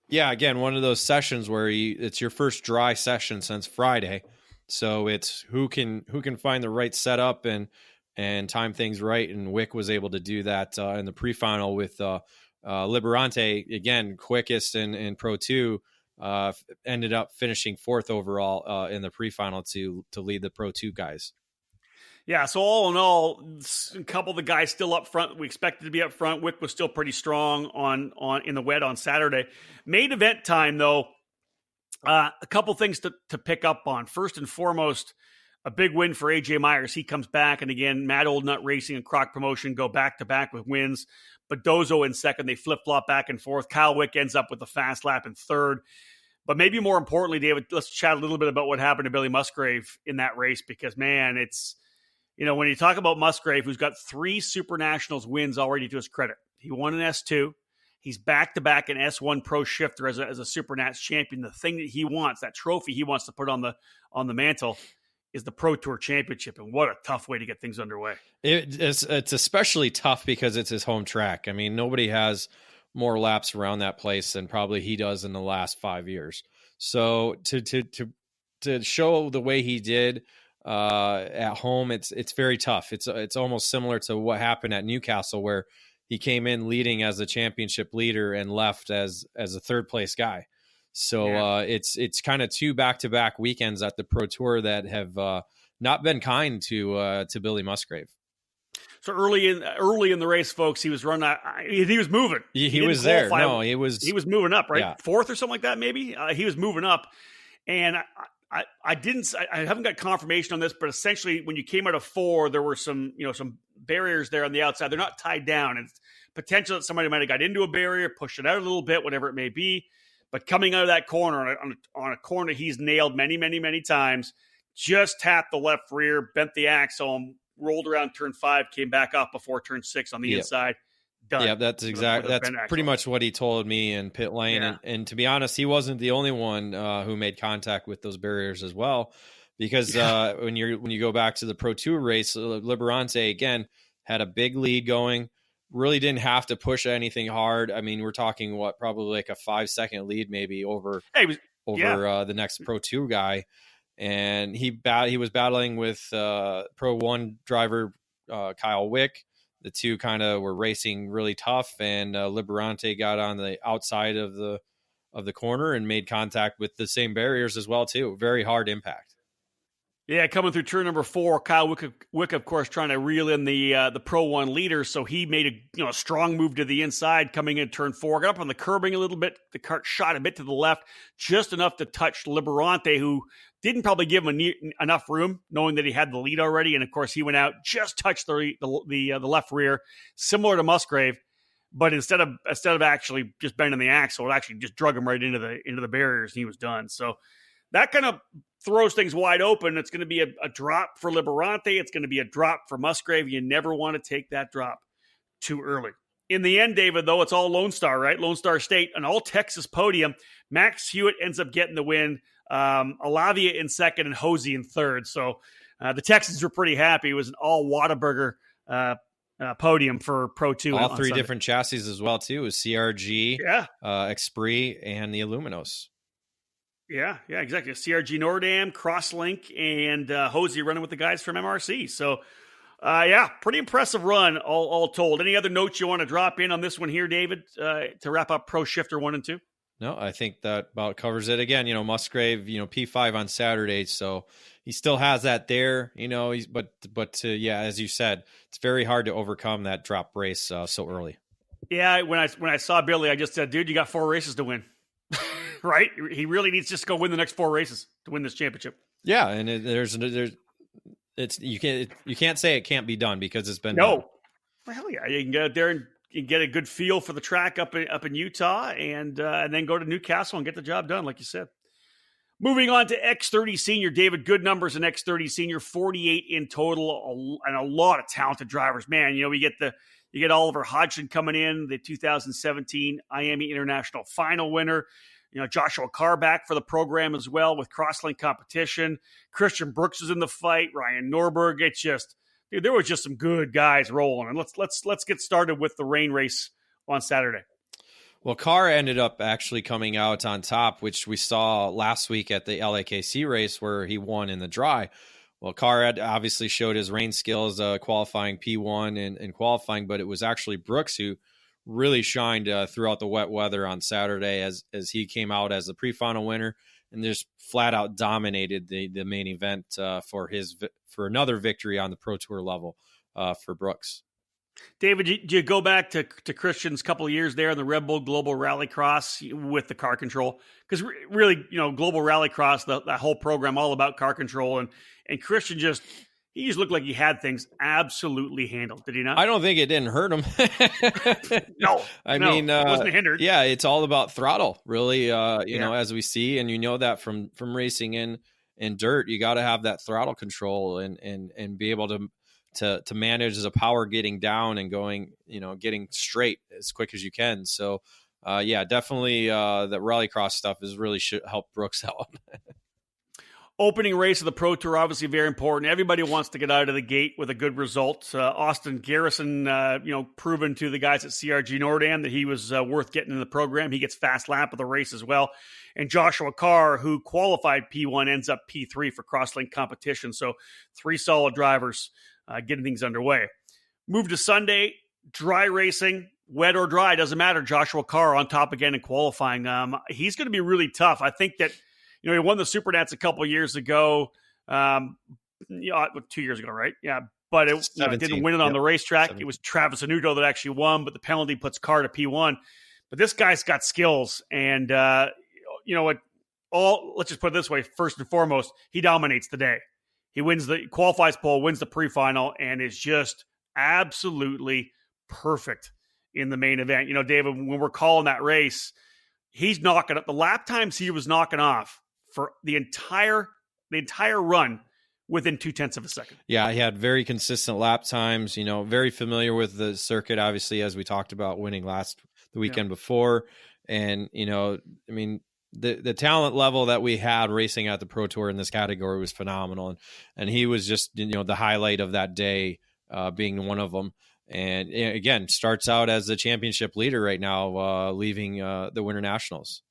Yeah, again, one of those sessions where it's your first dry session since Friday, so it's who can find the right setup and time things right, and Wick was able to do that in the pre-final with Liberante, again, quickest in Pro 2, ended up finishing 4th overall in the pre-final to lead the Pro 2 guys.
Yeah, so all in all, a couple of the guys still up front. We expected to be up front. Wick was still pretty strong on in the wet on Saturday. Main event time, though, a couple things to pick up on. First and foremost, a big win for AJ Myers. He comes back, and again, Mad Old Nut Racing and Croc Promotion go back-to-back with wins. Badozo in second. They flip-flop back and forth. Kyle Wick ends up with the fast lap in third. But maybe more importantly, David, let's chat a little bit about what happened to Billy Musgrave in that race, because, man, it's, when you talk about Musgrave, who's got 3 Super Nationals wins already to his credit. He won an S2. He's back-to-back an S1 Pro Shifter as a Super Nats champion. The thing that he wants, that trophy he wants to put on the mantle, is the Pro Tour Championship, and what a tough way to get things underway.
It's especially tough because it's his home track. I mean, nobody has more laps around that place than probably he does in the last 5 years. So to show the way he did at home, it's very tough. It's almost similar to what happened at Newcastle, where he came in leading as a championship leader and left as a third place guy. So it's kind of 2 back-to-back weekends at the Pro Tour that have not been kind to Billy Musgrave.
So early in the race, folks, he was running. He was moving.
He was there. No, he was
moving up, right?
Yeah.
Fourth or something like that, maybe. He was moving up, and I haven't got confirmation on this, but essentially, when you came out of 4, there were some barriers there on the outside. They're not tied down. It's potential that somebody might have got into a barrier, pushed it out a little bit, whatever it may be. But coming out of that corner on a corner he's nailed many, many, many times, just tapped the left rear, bent the axle, rolled around turn 5, came back up before turn 6 on the inside. Done.
Yeah, that's pretty much what he told me in pit lane.
Yeah.
And to be honest, he wasn't the only one who made contact with those barriers as well. Because when you go back to the Pro Tour race, Liberante again had a big lead going. Really didn't have to push anything hard. I mean, we're talking probably like a 5-second lead maybe over the next Pro 2 guy. And he was battling with Pro 1 driver Kyle Wick. The two kind of were racing really tough, and Liberante got on the outside of the corner and made contact with the same barriers as well too. Very hard impact.
Yeah, coming through turn number 4, Kyle Wick, of course, trying to reel in the Pro 1 leader. So he made a strong move to the inside coming in turn 4. Got up on the curbing a little bit. The cart shot a bit to the left, just enough to touch Liberante, who didn't probably give him enough room, knowing that he had the lead already. And, of course, he went out, just touched the left rear, similar to Musgrave. But instead of actually just bending the axle, it actually just drug him right into the barriers, and he was done. So that kind of throws things wide open. It's going to be a drop for Liberante. It's going to be a drop for Musgrave. You never want to take that drop too early. In the end, David, though, it's all Lone Star, right? Lone Star State, an all-Texas podium. Max Hewitt ends up getting the win. Alavia in second and Hosey in third. So the Texans were pretty happy. It was an all-Whataburger podium for Pro 2.
All 3 different chassis as well, too. It was CRG, Esprit, and the Illuminos.
Yeah, exactly. CRG Nordam, Crosslink, and Hosey running with the guys from MRC. So, pretty impressive run, all told. Any other notes you want to drop in on this one here, David, to wrap up Pro Shifter 1 and 2?
No, I think that about covers it. Again, Musgrave, P5 on Saturday, so he still has that there. But as you said, it's very hard to overcome that drop race so early. Yeah,
when I saw Billy, I just said, dude, you got 4 races to win. Right? He really needs to just go win the next 4 races to win this championship.
Yeah, and you can't say it can't be done because it's been
done.
Well,
hell yeah, you can get out there and you can get a good feel for the track up in Utah, and then go to Newcastle and get the job done, like you said. Moving on to X30 Senior, David, good numbers in X30 Senior, 48 in total, and a lot of talented drivers. Man, you get Oliver Hodgson coming in, the 2017 Miami International Final winner. Joshua Carr back for the program as well with Crosslink competition. Christian Brooks is in the fight. Ryan Norberg. It's just, dude, there was just some good guys rolling. And let's get started with the rain race on Saturday.
Well, Carr ended up actually coming out on top, which we saw last week at the LAKC race where he won in the dry. Well, Carr had obviously showed his rain skills, qualifying P1 and qualifying, but it was actually Brooks who really shined throughout the wet weather on Saturday as he came out as the pre-final winner and just flat out dominated the main event for another victory on the Pro Tour level for Brooks.
David, do you go back to Christian's couple of years there in the Red Bull Global Rallycross with the car control? Because really, Global Rallycross, that whole program, all about car control, and Christian he just looked like he had things absolutely handled. Did he not?
I don't think it didn't hurt him.
No,
he
wasn't hindered.
Yeah, it's all about throttle, really. As we see, and that from racing in dirt, you got to have that throttle control and be able to manage the power getting down and going, getting straight as quick as you can. So, definitely the rallycross stuff is really should help Brooks out.
Opening race of the Pro Tour, obviously very important. Everybody wants to get out of the gate with a good result. Austin Garrison, proven to the guys at CRG Nordam that he was worth getting in the program. He gets fast lap of the race as well. And Joshua Carr, who qualified P1, ends up P3 for Crosslink competition. So 3 solid drivers getting things underway. Move to Sunday. dry racing, wet or dry, doesn't matter. Joshua Carr on top again in qualifying. He's going to be really tough. I think that, he won the Super Nats a couple of years ago. 2 years ago, right? Yeah. But it didn't win it on the racetrack. 17. It was Travis Anuto that actually won, but the penalty puts Carr to P1. But this guy's got skills. And, let's just put it this way. First and foremost, he dominates the day. He qualifies pole, wins the pre-final, and is just absolutely perfect in the main event. David, when we're calling that race, he's knocking up the lap times he was knocking off for the entire run within 0.2 of a second.
Yeah, he had very consistent lap times, very familiar with the circuit, obviously, as we talked about winning the weekend before. And, the talent level that we had racing at the Pro Tour in this category was phenomenal. And he was just, the highlight of that day, being one of them. And again, starts out as the championship leader right now, leaving the Winter Nationals.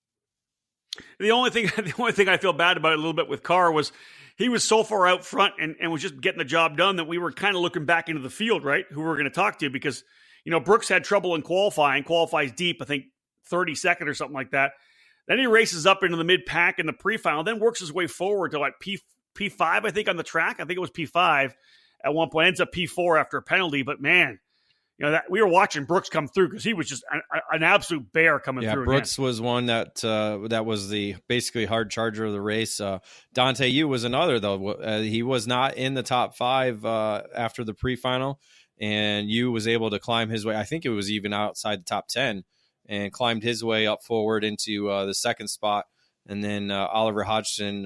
The only thing I feel bad about a little bit with Carr was he was so far out front and was just getting the job done that we were kind of looking back into the field, right? Who we were going to talk to, because, Brooks had trouble in qualifies deep, I think 32nd or something like that. Then he races up into the mid-pack in the pre-final, then works his way forward to P5, I think, on the track. I think it was P5 at one point, ends up P4 after a penalty. But man, that we were watching Brooks come through because he was just an absolute bear coming through.
Yeah, Brooks was one that was the basically hard charger of the race. Dante Yu was another, though. He was not in the top 5 after the pre-final, and Yu was able to climb his way. I think it was even outside the top 10. And climbed his way up forward into the second spot. And then Oliver Hodgson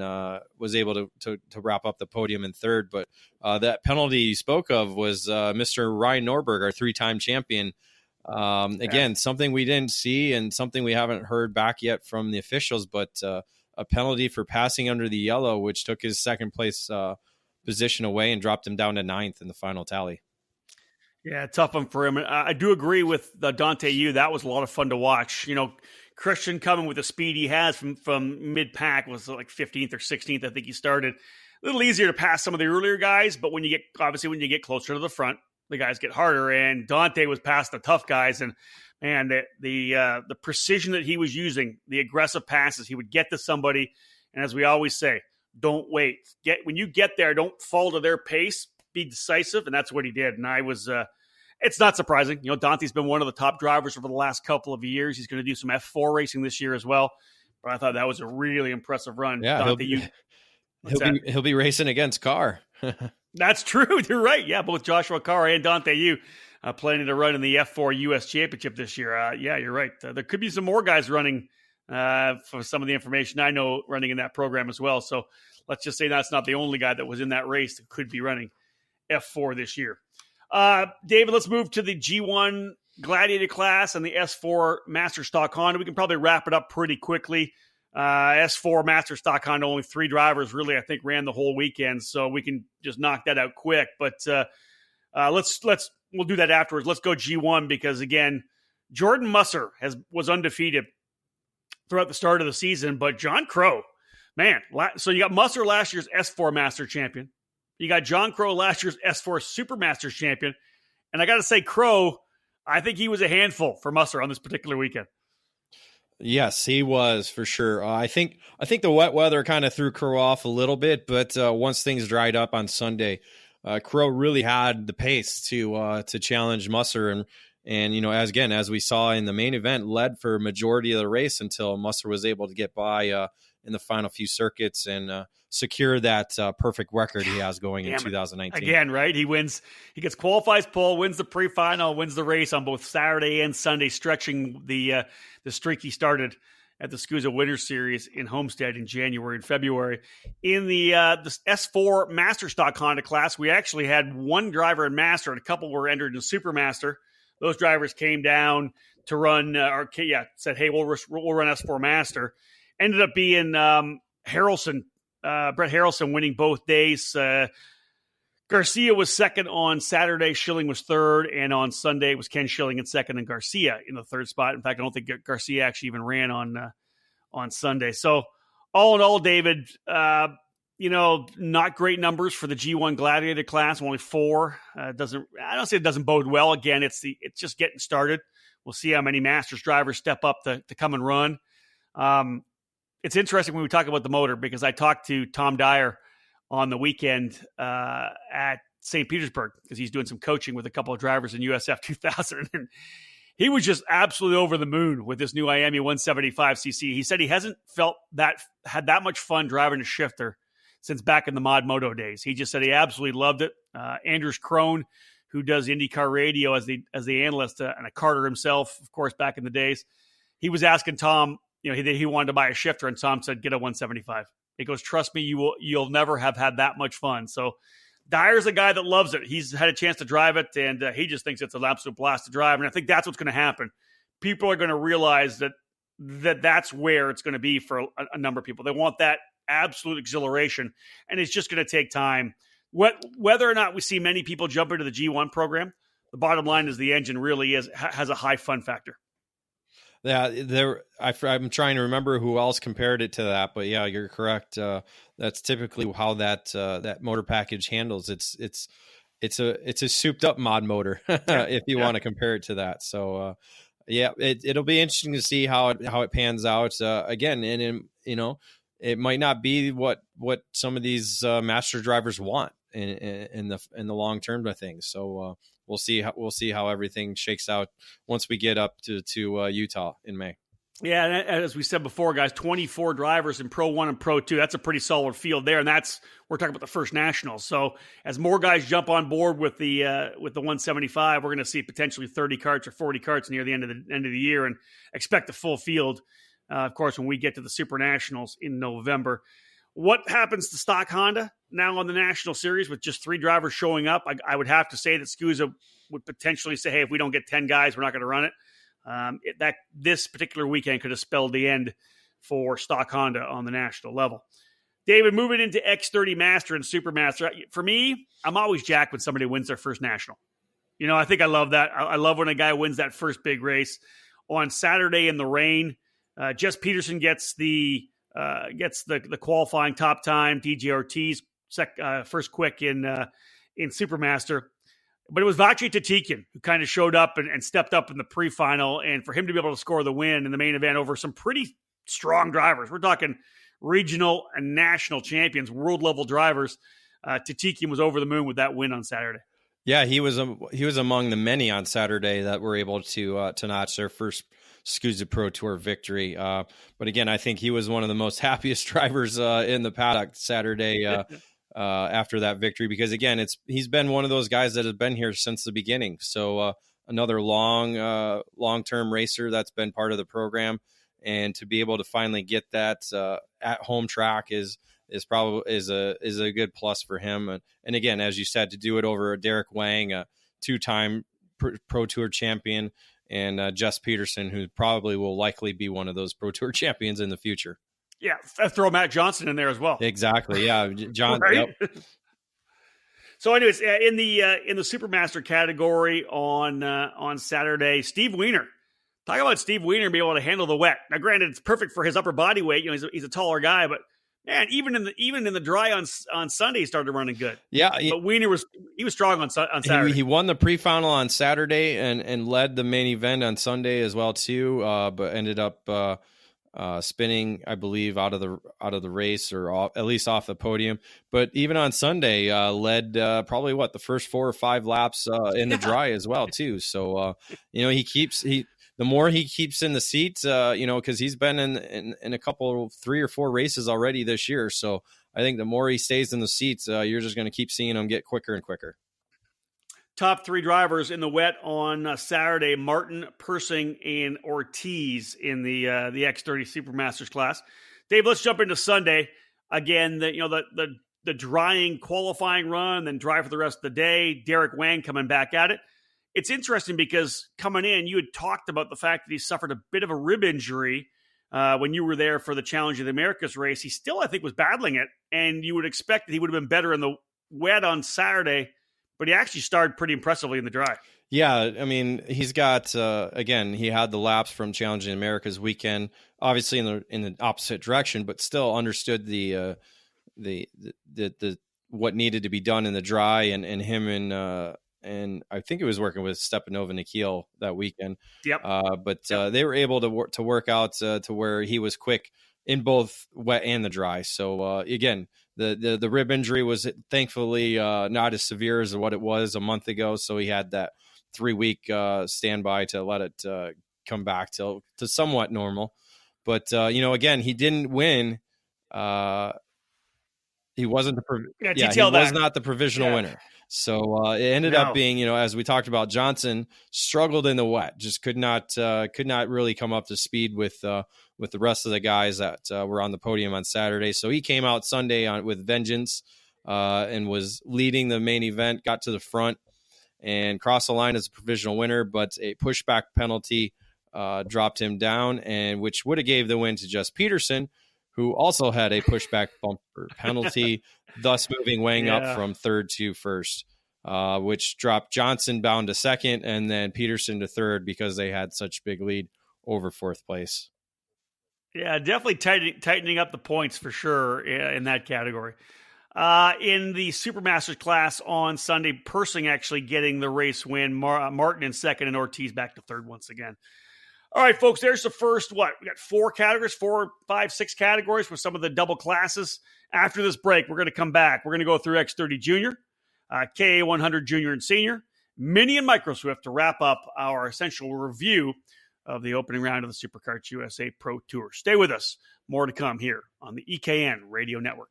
was able to wrap up the podium in third. But that penalty you spoke of was Mr. Ryan Norberg, our 3-time champion. Again, something we didn't see and something we haven't heard back yet from the officials, but a penalty for passing under the yellow, which took his second place position away and dropped him down to 9th in the final tally.
Yeah, tough one for him. I do agree with Dante Yu. That was a lot of fun to watch. Christian coming with the speed he has from mid-pack was like 15th or 16th. I think he started. A little easier to pass some of the earlier guys, but when you get closer to the front, the guys get harder. And Dante was past the tough guys, and the precision that he was using, the aggressive passes, he would get to somebody. And as we always say, don't wait. When you get there, don't fall to their pace. Be decisive, and that's what he did. And I was, it's not surprising. Dante's been one of the top drivers over the last couple of years. He's going to do some F4 racing this year as well. But I thought that was a really impressive run.
Yeah,
Dante,
he'll be racing against Carr.
That's true. You're right. Yeah, both Joshua Carr and Dante Yu planning to run in the F4 U.S. Championship this year. Yeah, you're right. There could be some more guys running for some of the information I know running in that program as well. So let's just say that's not the only guy that was in that race that could be running F4 this year. David, let's move to the G1 Gladiator class and the S4 Master Stock Honda. We can probably wrap it up pretty quickly. S4 Master Stock Honda, only 3 drivers really, I think, ran the whole weekend, so we can just knock that out quick. But we'll do that afterwards. Let's go G1 because, again, Jordan Musser was undefeated throughout the start of the season, but John Crow, man, so you got Musser, last year's S4 Master Champion. You got John Crow, last year's S4 Super Masters champion. And I got to say, Crow, I think he was a handful for Musser on this particular weekend.
Yes, he was for sure. I think the wet weather kind of threw Crow off a little bit, but once things dried up on Sunday, Crow really had the pace to challenge Musser. And as we saw in the main event, led for a majority of the race until Musser was able to get by in the final few circuits and secure that perfect record he has going in 2019.
Again, right? He qualifies pole, wins the pre-final, wins the race on both Saturday and Sunday, stretching the streak he started at the SCUSA Winter Series in Homestead in January and February. In the S4 Master Stock Honda class, we actually had one driver in Master and a couple were entered in Super Master. Those drivers came down to run, said, hey, we'll run S4 Master. Ended up being Harrelson, Brett Harrelson winning both days. Garcia was second on Saturday. Schilling was third. And on Sunday, it was Ken Schilling in second and Garcia in the third spot. In fact, I don't think Garcia actually even ran on Sunday. So all in all, David, not great numbers for the G1 Gladiator class, only 4. I don't say it doesn't bode well. Again, it's just getting started. We'll see how many Masters drivers step up to come and run. It's interesting when we talk about the motor, because I talked to Tom Dyer on the weekend at St. Petersburg, because he's doing some coaching with a couple of drivers in USF 2000. And he was just absolutely over the moon with this new Miami 175cc. He said he hasn't had that much fun driving a shifter since back in the Mod Moto days. He just said he absolutely loved it. Andrews Crone, who does IndyCar radio as the analyst, and a karter himself, of course, back in the days, he was asking Tom, he wanted to buy a shifter, and Tom said, get a 175. He goes, trust me, you'll never have had that much fun. So Dyer's a guy that loves it. He's had a chance to drive it, and he just thinks it's an absolute blast to drive. And I think that's what's going to happen. People are going to realize that's where it's going to be for a number of people. They want that absolute exhilaration, and it's just going to take time. Whether or not we see many people jump into the G1 program, the bottom line is the engine really has a high fun factor.
Yeah, I'm trying to remember who else compared it to that, but yeah, you're correct. That's typically how that motor package handles. It's a souped up mod motor if you want to compare it to that. So yeah, it'll be interesting to see how it pans out again. And it might not be what some of these master drivers want in the long term of things. So we'll see how everything shakes out once we get up to Utah in May.
Yeah, and as we said before, guys, 24 drivers in Pro 1 and Pro 2. That's a pretty solid field there, and we're talking about the first nationals. So as more guys jump on board with the 175, we're going to see potentially 30 karts or 40 karts near the end of the year, and expect a full field. Of course, when we get to the Super Nationals in November. What happens to stock Honda now on the National Series with just 3 drivers showing up? I would have to say that SCUSA would potentially say, hey, if we don't get 10 guys, we're not going to run it. That this particular weekend could have spelled the end for stock Honda on the national level. David, moving into X30 Master and Super Master. For me, I'm always jacked when somebody wins their first national. I think I love that. I love when a guy wins that first big race. On Saturday in the rain, Jess Peterson gets the qualifying top time. DJ Ortiz first quick in Supermaster, but it was Vache Tatikian who kind of showed up and stepped up in the pre-final, and for him to be able to score the win in the main event over some pretty strong drivers. We're talking regional and national champions, world level drivers. Tatikian was over the moon with that win on Saturday.
Yeah, he was among the many on Saturday that were able to notch their first SCUSA Pro Tour victory. But again, I think he was one of the most happiest drivers in the paddock Saturday after that victory, because again, he's been one of those guys that has been here since the beginning. So another long-term racer that's been part of the program, and to be able to finally get that at home track is a good plus for him. And again, as you said, to do it over Derek Wang, a 2-time Pro Tour champion, and Jess Peterson, who probably will likely be one of those Pro Tour champions in the future.
Yeah, throw Matt Johnson in there as well.
Exactly. Yeah, John.
Right?
Yep.
So, anyways, in the Supermaster category on Saturday, Steve Weiner. Talk about Steve Weiner being able to handle the wet. Now, granted, it's perfect for his upper body weight. He's a taller guy, but man, even in the dry on Sunday, he started running good.
Yeah,
but Weiner was strong on Saturday.
He won the pre-final on Saturday and led the main event on Sunday as well too. But ended up spinning, I believe, out of the race, or at least off the podium. But even on Sunday, led probably the first 4 or 5 laps in the dry as well too. So the more he keeps in the seats, because he's been in a couple 3 or 4 races already this year. So I think the more he stays in the seats, you're just going to keep seeing him get quicker and quicker.
Top 3 drivers in the wet on Saturday: Martin, Persing, and Ortiz in the X30 Supermasters class. Dave, let's jump into Sunday again. The drying qualifying run, then dry for the rest of the day. Derek Wang coming back at it. It's interesting because coming in, you had talked about the fact that he suffered a bit of a rib injury when you were there for the Challenge of the Americas race. He still, I think, was battling it, and you would expect that he would have been better in the wet on Saturday, but he actually started pretty impressively in the dry.
Yeah, I mean, he's got again, he had the laps from Challenge of the Americas weekend, obviously in the opposite direction, but still understood the the what needed to be done in the dry, and him and I think it was working with Stepanova Nikhil that weekend.
Yep.
But they were able to work out to where he was quick in both wet and the dry. So again, the rib injury was thankfully not as severe as what it was a month ago. So he had that 3-week standby to let it come back to somewhat normal. But again, he didn't win. He wasn't was not the provisional winner. So it ended up being, as we talked about, Johnson struggled in the wet, just could not really come up to speed with the rest of the guys that were on the podium on Saturday. So he came out Sunday with vengeance and was leading the main event, got to the front and crossed the line as a provisional winner, but a pushback penalty dropped him down, and which would have gave the win to Jess Peterson, who also had a pushback bumper penalty, thus moving Wang up from third to first, which dropped Johnson bound to second and then Peterson to third because they had such big lead over fourth place.
Yeah, definitely tightening up the points for sure in that category. In the Supermasters class on Sunday, Persing actually getting the race win, Martin in second and Ortiz back to third once again. All right, folks, there's the first, we got 4 categories, 4, 5, 6 categories with some of the double classes. After this break, we're going to come back. We're going to go through X30 Junior, KA100 Junior and Senior, Mini and Micro Swift to wrap up our essential review of the opening round of the SuperKarts USA Pro Tour. Stay with us. More to come here on the EKN Radio Network.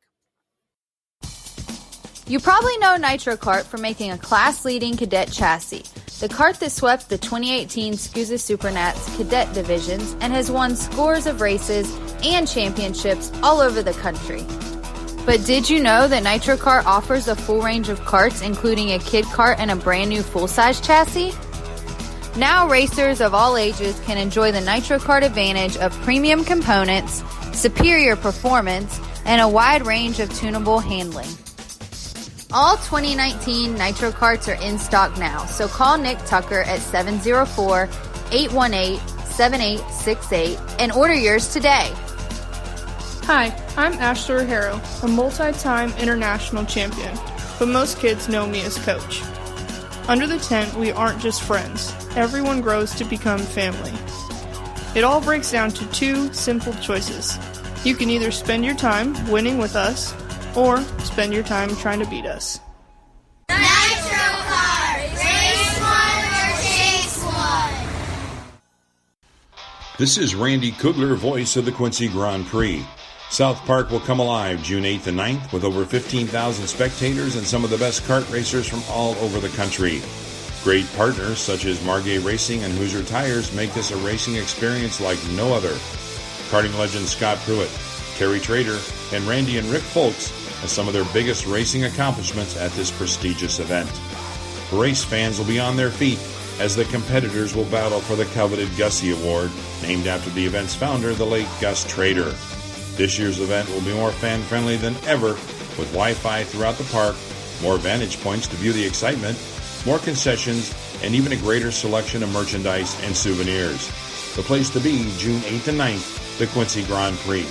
You probably know Nitro Kart for making a class-leading cadet chassis, the kart that swept the 2018 SCUSA Supernats cadet divisions and has won scores of races and championships all over the country. But did you know that Nitro Kart offers a full range of karts, including a kid kart and a brand new full-size chassis? Now racers of all ages can enjoy the Nitro Kart advantage of premium components, superior performance, and a wide range of tunable handling. All 2019 Nitro Karts are in stock now, so call Nick Tucker at 704-818-7868 and order yours today.
Hi, I'm Ashley Harrow, a multi-time international champion, but most kids know me as Coach. Under the tent, we aren't just friends. Everyone grows to become family. It all breaks down to 2 simple choices. You can either spend your time winning with us, or spend your time trying to beat us.
Nitro Kart! Race one or chase one!
This is Randy Kugler, voice of the Quincy Grand Prix. South Park will come alive June 8th and 9th with over 15,000 spectators and some of the best kart racers from all over the country. Great partners such as Margay Racing and Hoosier Tires make this a racing experience like no other. Karting legends Scott Pruitt, Terry Trader, and Randy and Rick Folks as some of their biggest racing accomplishments at this prestigious event. Race fans will be on their feet as the competitors will battle for the coveted Gussie Award, named after the event's founder, the late Gus Trader. This year's event will be more fan-friendly than ever, with Wi-Fi throughout the park, more vantage points to view the excitement, more concessions, and even a greater selection of merchandise and souvenirs. The place to be, June 8th and 9th, the Quincy Grand Prix.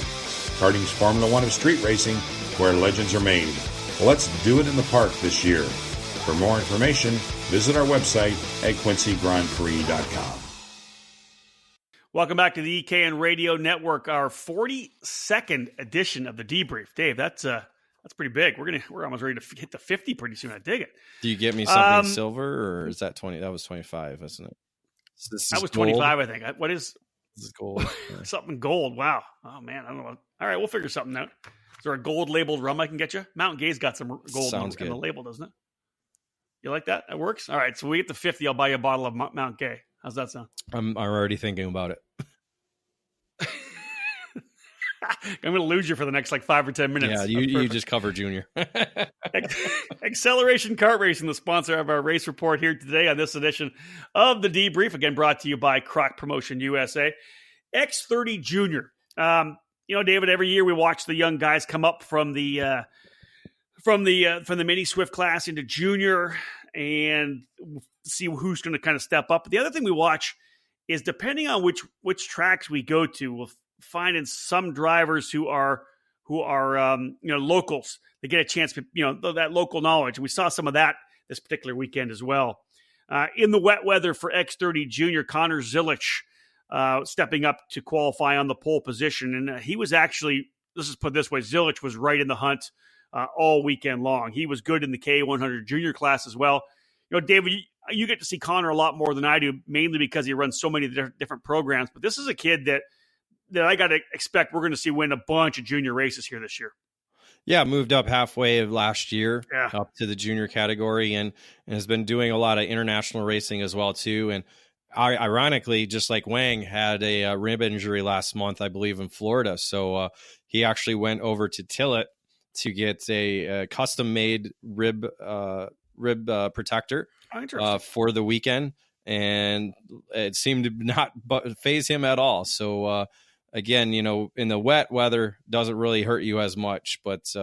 Karting's Formula One of street racing, where legends are made. Let's do it in the park this year. For more information, visit our website at quincygrandprix.com.
Welcome back to the EKN Radio Network, our 42nd edition of the Debrief. Dave, that's pretty big. We're almost ready to hit the 50 pretty soon. I dig it.
Do you get me something silver, or is that 20? That was 25, isn't it?
That was 25, I think. What is?
This is gold.
Something gold. Wow. Oh man, I don't know. All right, we'll figure something out. Is there a gold labeled rum I can get you? Mountain Gay's got some gold in the label, doesn't it? You like that? That works? All right, so we get to 50. I'll buy you a bottle of Mount Gay. How's that sound?
I'm already thinking about it.
I'm going to lose you for the next 5 or 10 minutes.
Yeah, you just cover Junior.
Acceleration Kart Racing, the sponsor of our race report here today on this edition of the Debrief, again brought to you by Croc Promotion USA. X30 Junior. David, every year we watch the young guys come up from the mini Swift class into junior and see who's going to kind of step up. But the other thing we watch is, depending on which tracks we go to, we'll find in some drivers who who are locals. They get a chance to that local knowledge. And we saw some of that this particular weekend as well. In the wet weather for X30 Junior, Connor Zilich stepping up to qualify on the pole position, and he was actually, let's just put it this way, Zilich was right in the hunt all weekend long. He was good in the K100 Junior class as well. David, you get to see Connor a lot more than I do, mainly because he runs so many different programs. But this is a kid that I got to expect we're going to see win a bunch of junior races here this year.
Yeah, moved up halfway of last year up to the junior category and has been doing a lot of international racing as well, too. And ironically, just like Wang had a rib injury last month, I believe, in Florida. So he actually went over to Tillett to get a custom-made rib protector for the weekend. And it seemed to not phase him at all. So, again, in the wet weather doesn't really hurt you as much, but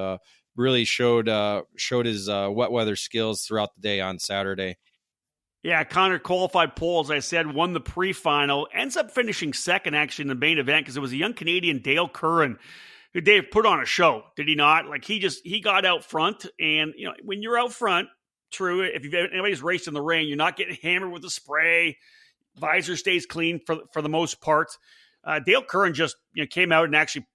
really showed his wet weather skills throughout the day on Saturday.
Yeah, Connor qualified pole, as I said, won the pre-final, ends up finishing second actually in the main event because it was a young Canadian, Dale Curran, who Dave put on a show, did he not? Like he got out front, and when you're out front, true, if anybody's raced in the rain, you're not getting hammered with the spray. Visor stays clean for the most part. Dale Curran just came out and actually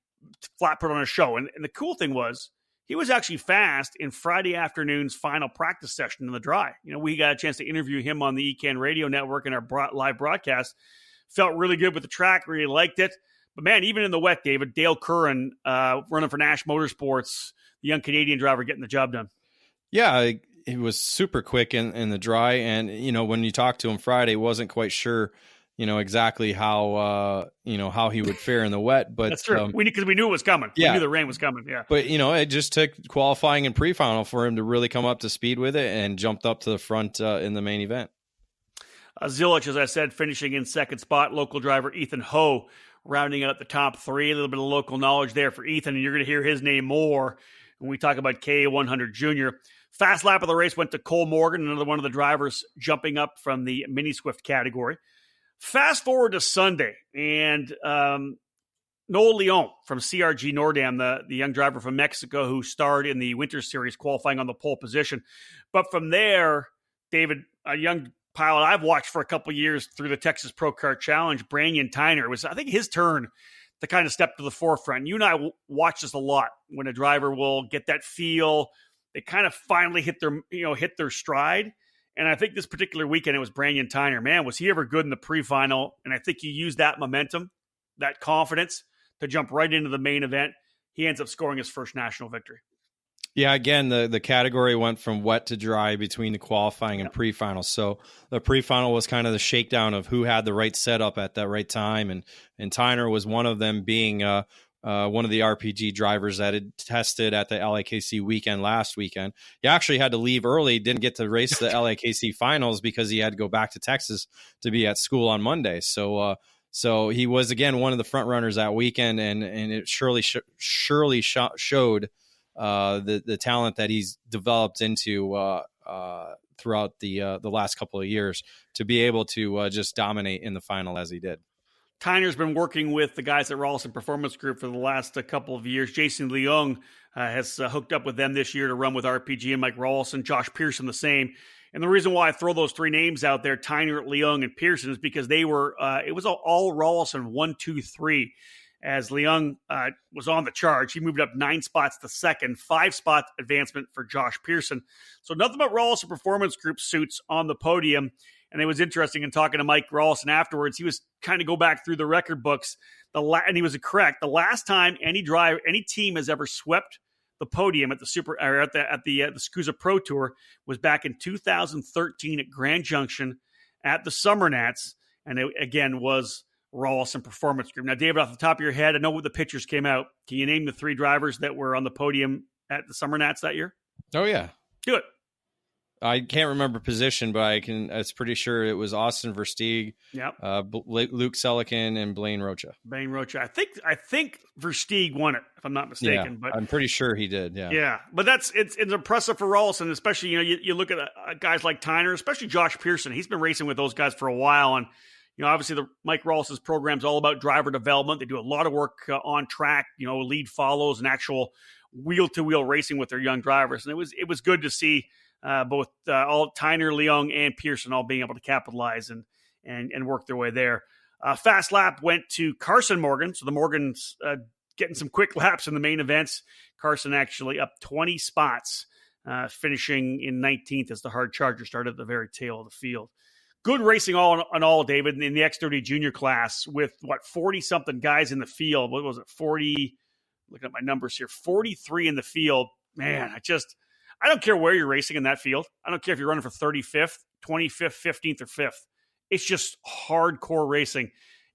flat put on a show. And the cool thing was he was actually fast in Friday afternoon's final practice session in the dry. We got a chance to interview him on the EKN radio network in our live broadcast. Felt really good with the track, really liked it. But man, even in the wet, David, Dale Curran running for Nash Motorsports, the young Canadian driver getting the job done.
Yeah, he was super quick in the dry. And, when you talked to him Friday, wasn't quite sure exactly how he would fare in the wet, but
that's true. Because we knew it was coming.
Yeah.
We knew the rain was coming. Yeah.
But it just took qualifying and pre-final for him to really come up to speed with it and jumped up to the front in the main event.
Zilich, as I said, finishing in second spot. Local driver Ethan Ho rounding out the top three. A little bit of local knowledge there for Ethan, and you're going to hear his name more when we talk about K100 Junior. Fast lap of the race went to Cole Morgan, another one of the drivers jumping up from the mini Swift category. Fast forward to Sunday, and Noel Leon from CRG Nordam, the young driver from Mexico who starred in the Winter Series, qualifying on the pole position. But from there, David, a young pilot I've watched for a couple years through the Texas Pro Kart Challenge, Brandon Tyner, was, I think, his turn to kind of step to the forefront. You and I watch this a lot when a driver will get that feel. They kind of finally hit their stride. And I think this particular weekend, it was Brandon Tyner. Man, was he ever good in the pre-final? And I think he used that momentum, that confidence to jump right into the main event. He ends up scoring his first national victory.
Yeah, again, the category went from wet to dry between the qualifying and pre-final. So the pre-final was kind of the shakedown of who had the right setup at that right time. And Tyner was one of them, being one of the RPG drivers that had tested at the LAKC weekend last weekend. He actually had to leave early, didn't get to race the LAKC finals because he had to go back to Texas to be at school on Monday. So he was, again, one of the front runners that weekend, and it surely showed the talent that he's developed into throughout the last couple of years to be able to just dominate in the final as he did.
Tyner's been working with the guys at Rawlson Performance Group for the last couple of years. Jason Leung has hooked up with them this year to run with RPG and Mike Rawlson, Josh Pearson the same. And the reason why I throw those three names out there, Tyner, Leung, and Pearson, is because they were, it was all Rawlson 1, 2, 3. As Leung was on the charge, he moved up 9 spots to second, 5 spot advancement for Josh Pearson. So nothing but Rawlson Performance Group suits on the podium. And it was interesting in talking to Mike Rawlson afterwards. He was kind of go back through the record books, and he was correct. The last time any team has ever swept the podium at the SCUSA Pro Tour was back in 2013 at Grand Junction at the Summer Nats, and it again was Rawlson Performance Group. Now, David, off the top of your head, I know what the pictures came out. Can you name the 3 drivers that were on the podium at the Summer Nats that year?
Oh yeah,
do it.
I can't remember position, but I was pretty sure it was Austin Versteeg, Luke Selican, and Blaine Rocha.
I think Versteeg won it, if I'm not mistaken.
Yeah,
but
I'm pretty sure he did. Yeah.
But it's impressive for Rawlson, especially you look at guys like Tyner, especially Josh Pearson. He's been racing with those guys for a while, and Obviously the Mike Rawls's program is all about driver development. They do a lot of work on track, lead follows and actual wheel-to-wheel racing with their young drivers. And it was good to see both all Tyner, Leung, and Pearson all being able to capitalize and work their way there. Fast lap went to Carson Morgan. So the Morgans getting some quick laps in the main events. Carson actually up 20 spots, finishing in 19th as the hard charger started at the very tail of the field. Good racing all in all, David, in the X30 junior class with 40-something guys in the field. What was it, 40? Looking at my numbers here, 43 in the field. Man, I don't care where you're racing in that field. I don't care if you're running for 35th, 25th, 15th, or 5th. It's just hardcore racing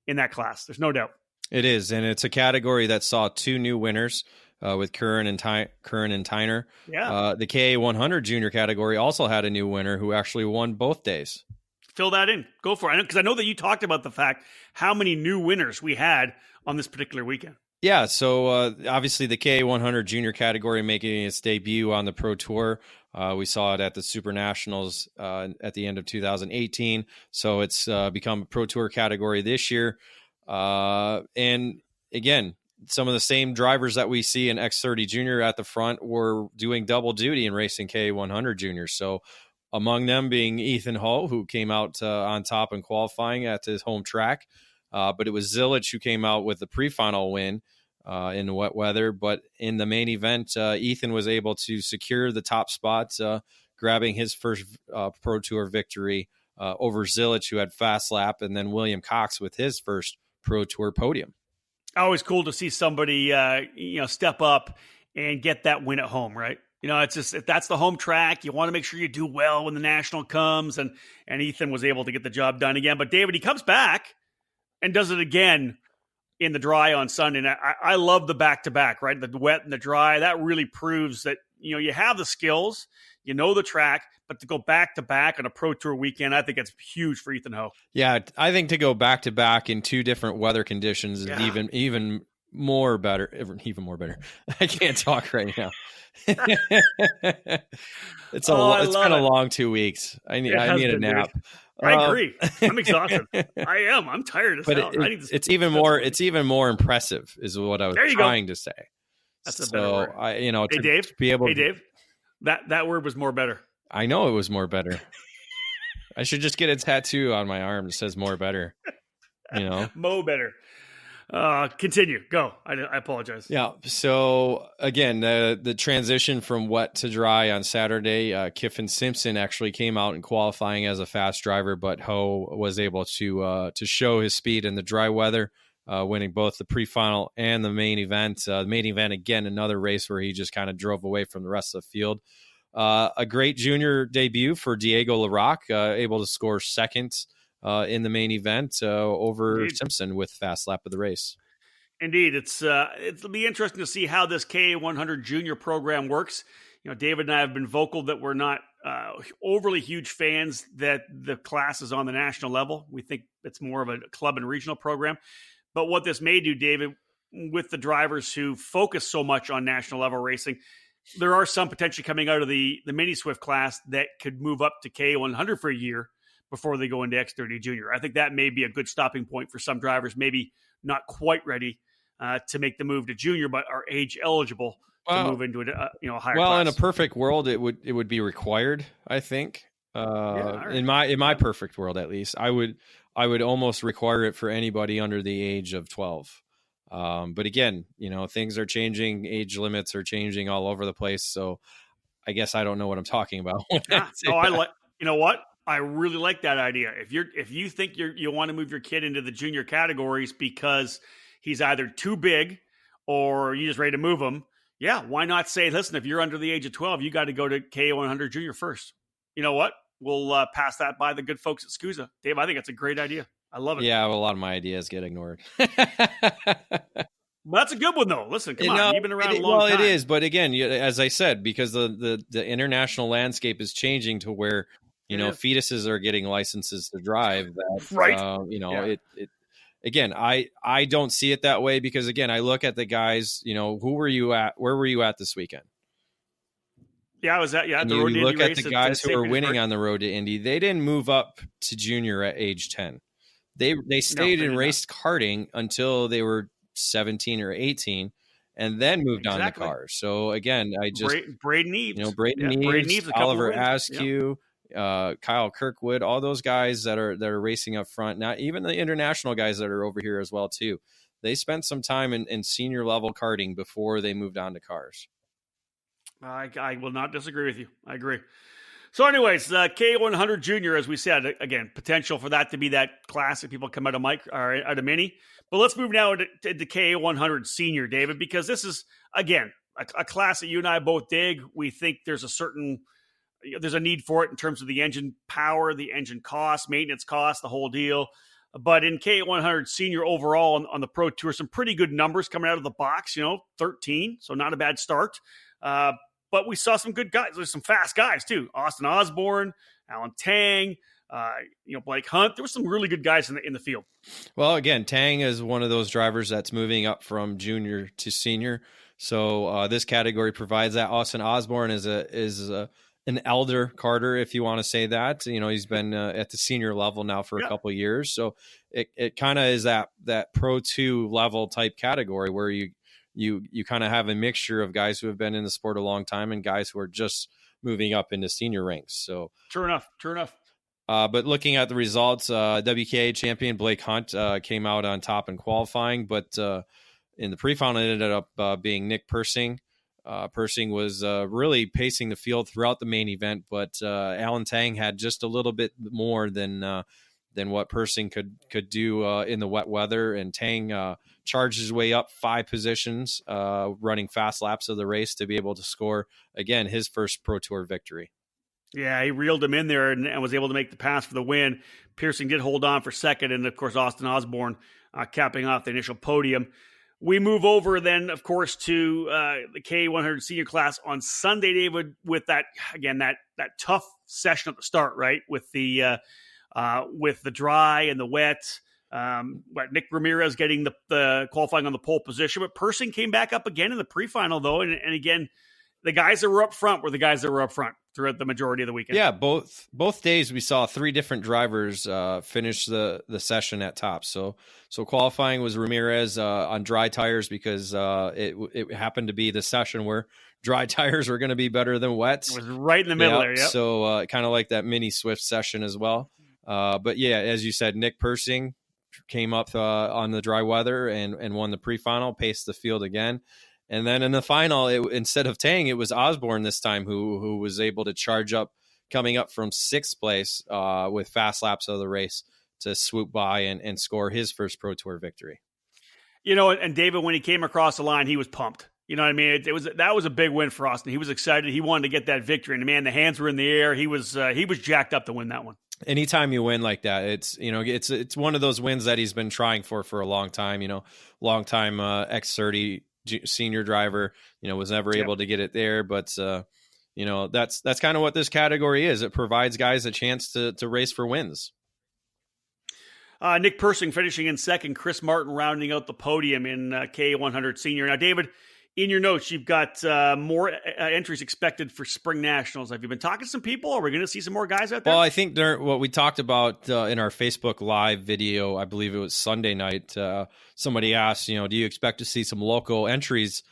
in that class. There's no doubt.
It is, and it's a category that saw 2 new winners with Curran and Tyner.
Yeah.
The KA100 junior category also had a new winner who actually won both days.
Fill that in. Go for it. Because I know that you talked about the fact how many new winners we had on this particular weekend.
Yeah, so obviously the KA100 junior category making its debut on the Pro Tour. We saw it at the Super Nationals at the end of 2018. So it's become a Pro Tour category this year. And again, some of the same drivers that we see in X30 Junior at the front were doing double duty in racing KA100 Junior. So among them being Ethan Ho, who came out on top in qualifying at his home track. But it was Zilich who came out with the pre-final win in the wet weather. But in the main event, Ethan was able to secure the top spot, grabbing his first Pro Tour victory over Zilich, who had fast lap, and then William Cox with his first Pro Tour podium.
Always cool to see somebody, step up and get that win at home, right? It's just, if that's the home track, you want to make sure you do well when the national comes, and Ethan was able to get the job done again. But David, he comes back and does it again in the dry on Sunday. And I love the back-to-back, right? The wet and the dry. That really proves that, you have the skills, the track, but to go back-to-back on a Pro Tour weekend, I think it's huge for Ethan Ho.
Yeah, I think to go back-to-back in 2 different weather conditions is even more better. I can't talk right now. It's been a long 2 weeks. I need a nap.
I agree. I'm exhausted. I am. I'm tired as hell.
It's even more impressive is what I was trying to say.
That's a better word.
Hey,
Dave.
Be able
Dave. That word was more better.
I know it was more better. I should just get a tattoo on my arm that says more better.
Mo better. Continue. Go. I apologize.
Yeah. So again, the transition from wet to dry on Saturday, Kiffin Simpson actually came out in qualifying as a fast driver, but Ho was able to show his speed in the dry weather, winning both the pre-final and the main event. The main event, again, another race where he just kind of drove away from the rest of the field. A great junior debut for Diego Larocque, able to score second in the main event over
Indeed.
Simpson with fast lap of the race.
Indeed, it'll be interesting to see how this KA100 junior program works. David and I have been vocal that we're not overly huge fans that the class is on the national level. We think it's more of a club and regional program. But what this may do, David, with the drivers who focus so much on national level racing, there are some potentially coming out of the mini Swift class that could move up to KA100 for a year before they go into X30 Junior. I think that may be a good stopping point for some drivers, maybe not quite ready to make the move to junior, but are age eligible to move into a higher class.
In a perfect world, it would be required, I think. Right. In my perfect world, at least, I would almost require it for anybody under the age of 12. But again, things are changing, age limits are changing all over the place. So I guess I don't know what I'm talking about.
I really like that idea. If you think you want to move your kid into the junior categories because he's either too big or you just ready to move him, why not say, listen, if you're under the age of 12, you got to go to KA100 Junior first. You know what? We'll pass that by the good folks at SCUSA. Dave, I think that's a great idea. I love it.
Yeah, well, a lot of my ideas get ignored.
Well, that's a good one, though. Listen, come on. You've been around a long time.
Well, it is. But again, as I said, because the international landscape is changing to where, fetuses are getting licenses to drive. That,
right.
Again, I don't see it that way because, again, I look at the guys, who were you at? Where were you at this weekend?
Yeah, I was at
and
the
you
road to
look
Indy
at
race
the guys who are winning
Petersburg.
on the road to Indy. They didn't move up to junior at age 10. They stayed
they
and
did
raced karting until they were 17 or 18, and then moved on to
Exactly.
cars. So again, I just
Braden Eves.
Braden
Braden
Eves,
Eves, a couple
Oliver
of wins.
Askew, Kyle Kirkwood, all those guys that are racing up front. Now, even the international guys that are over here as well too. They spent some time in senior level karting before they moved on to cars.
I will not disagree with you. I agree. So anyways, K100 Junior, as we said, again, potential for that to be that classic people come out of out of Mini. But let's move now to K100 Senior, David, because this is, again, a class that you and I both dig. We think there's a need for it in terms of the engine power, the engine cost, maintenance cost, the whole deal. But in K100 Senior overall on the Pro Tour, some pretty good numbers coming out of the box, 13, so not a bad start. But we saw some good guys. There's some fast guys, too. Austin Osborne, Alan Tang, Blake Hunt. There were some really good guys in the field.
Well, again, Tang is one of those drivers that's moving up from junior to senior. So this category provides that. Austin Osborne is an elder karter, if you want to say that. He's been at the senior level now for a couple of years. So it kind of is that Pro 2 level type category where you kind of have a mixture of guys who have been in the sport a long time and guys who are just moving up into senior ranks. So
true enough.
But looking at the results, WKA champion Blake Hunt came out on top in qualifying, but in the pre-final it ended up being Nick Persing. Persing was really pacing the field throughout the main event, but Alan Tang had just a little bit more than what Persing could do in the wet weather. And Tang charged his way up 5 positions, running fast laps of the race to be able to score, again, his first Pro Tour victory.
Yeah, he reeled him in there and was able to make the pass for the win. Pearson did hold on for second, and, of course, Austin Osborne capping off the initial podium. We move over then, of course, to the K100 senior class on Sunday, David, with that tough session at the start, right? With the dry and the wet. Nick Ramirez getting the qualifying on the pole position, but Persing came back up again in the pre-final, though, and again, the guys that were up front were the guys that were up front throughout the majority of the weekend.
Yeah, both days we saw 3 different drivers finish the session at top. So qualifying was Ramirez on dry tires because it happened to be the session where dry tires were going to be better than wet.
It was right in the middle there. Yep.
So kind of like that mini Swift session as well. But yeah, as you said, Nick Persing came up on the dry weather and won the pre-final, paced the field again. And then in the final, instead of Tang, it was Osborne this time who was able to charge up, coming up from 6th place with fast laps of the race to swoop by and score his first Pro Tour victory.
And David, when he came across the line, he was pumped. You know what I mean? That was a big win for Austin. He was excited. He wanted to get that victory. And man, the hands were in the air. He was jacked up to win that one.
Anytime you win like that, it's one of those wins that he's been trying for a long time. Long time X30 senior driver. Was never able to get it there, but that's kind of what this category is. It provides guys a chance to race for wins.
Nick Persing finishing in second, Chris Martin rounding out the podium in K100 Senior. Now, David, in your notes, you've got more entries expected for Spring Nationals. Have you been talking to some people? Are we going to see some more guys out there?
Well, I think what we talked about in our Facebook Live video, I believe it was Sunday night, somebody asked, do you expect to see some local entries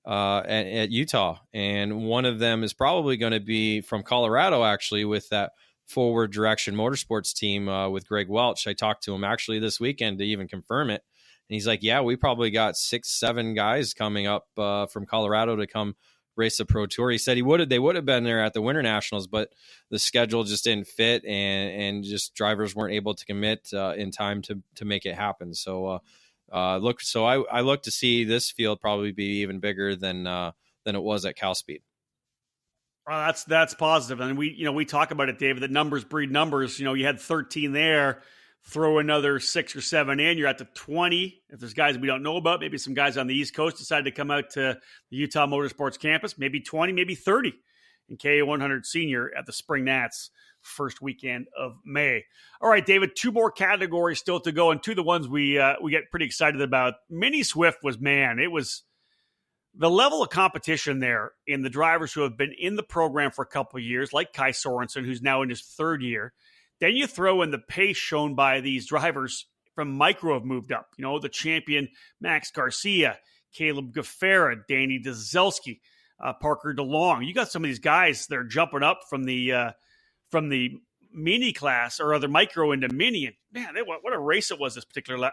at Utah? And one of them is probably going to be from Colorado, actually, with that Forward Direction Motorsports team with Greg Welch. I talked to him actually this weekend to even confirm it. And he's like, yeah, we probably got 6-7 guys coming up from Colorado to come race the Pro Tour. He said they would have been there at the Winter Nationals, but the schedule just didn't fit and just drivers weren't able to commit in time to make it happen. So I look to see this field probably be even bigger than it was at Cal Speed.
Well, that's positive. And we talk about it, David, that numbers breed numbers. You had 13 there. Throw another 6 or 7 in, you're at the 20. If there's guys we don't know about, maybe some guys on the East Coast decide to come out to the Utah Motorsports campus, maybe 20, maybe 30 in K100 Senior at the Spring Nats first weekend of May. All right, David, 2 more categories still to go, and 2 of the ones we get pretty excited about. Mini Swift it was the level of competition there in the drivers who have been in the program for a couple of years, like Kai Sorensen, who's now in his 3rd year. Then you throw in the pace shown by these drivers from micro have moved up. The champion Max Garcia, Caleb Gaffera, Danny Dezelski, Parker DeLong. You got some of these guys that are jumping up from the mini class or other micro into mini. And man, what a race it was this particular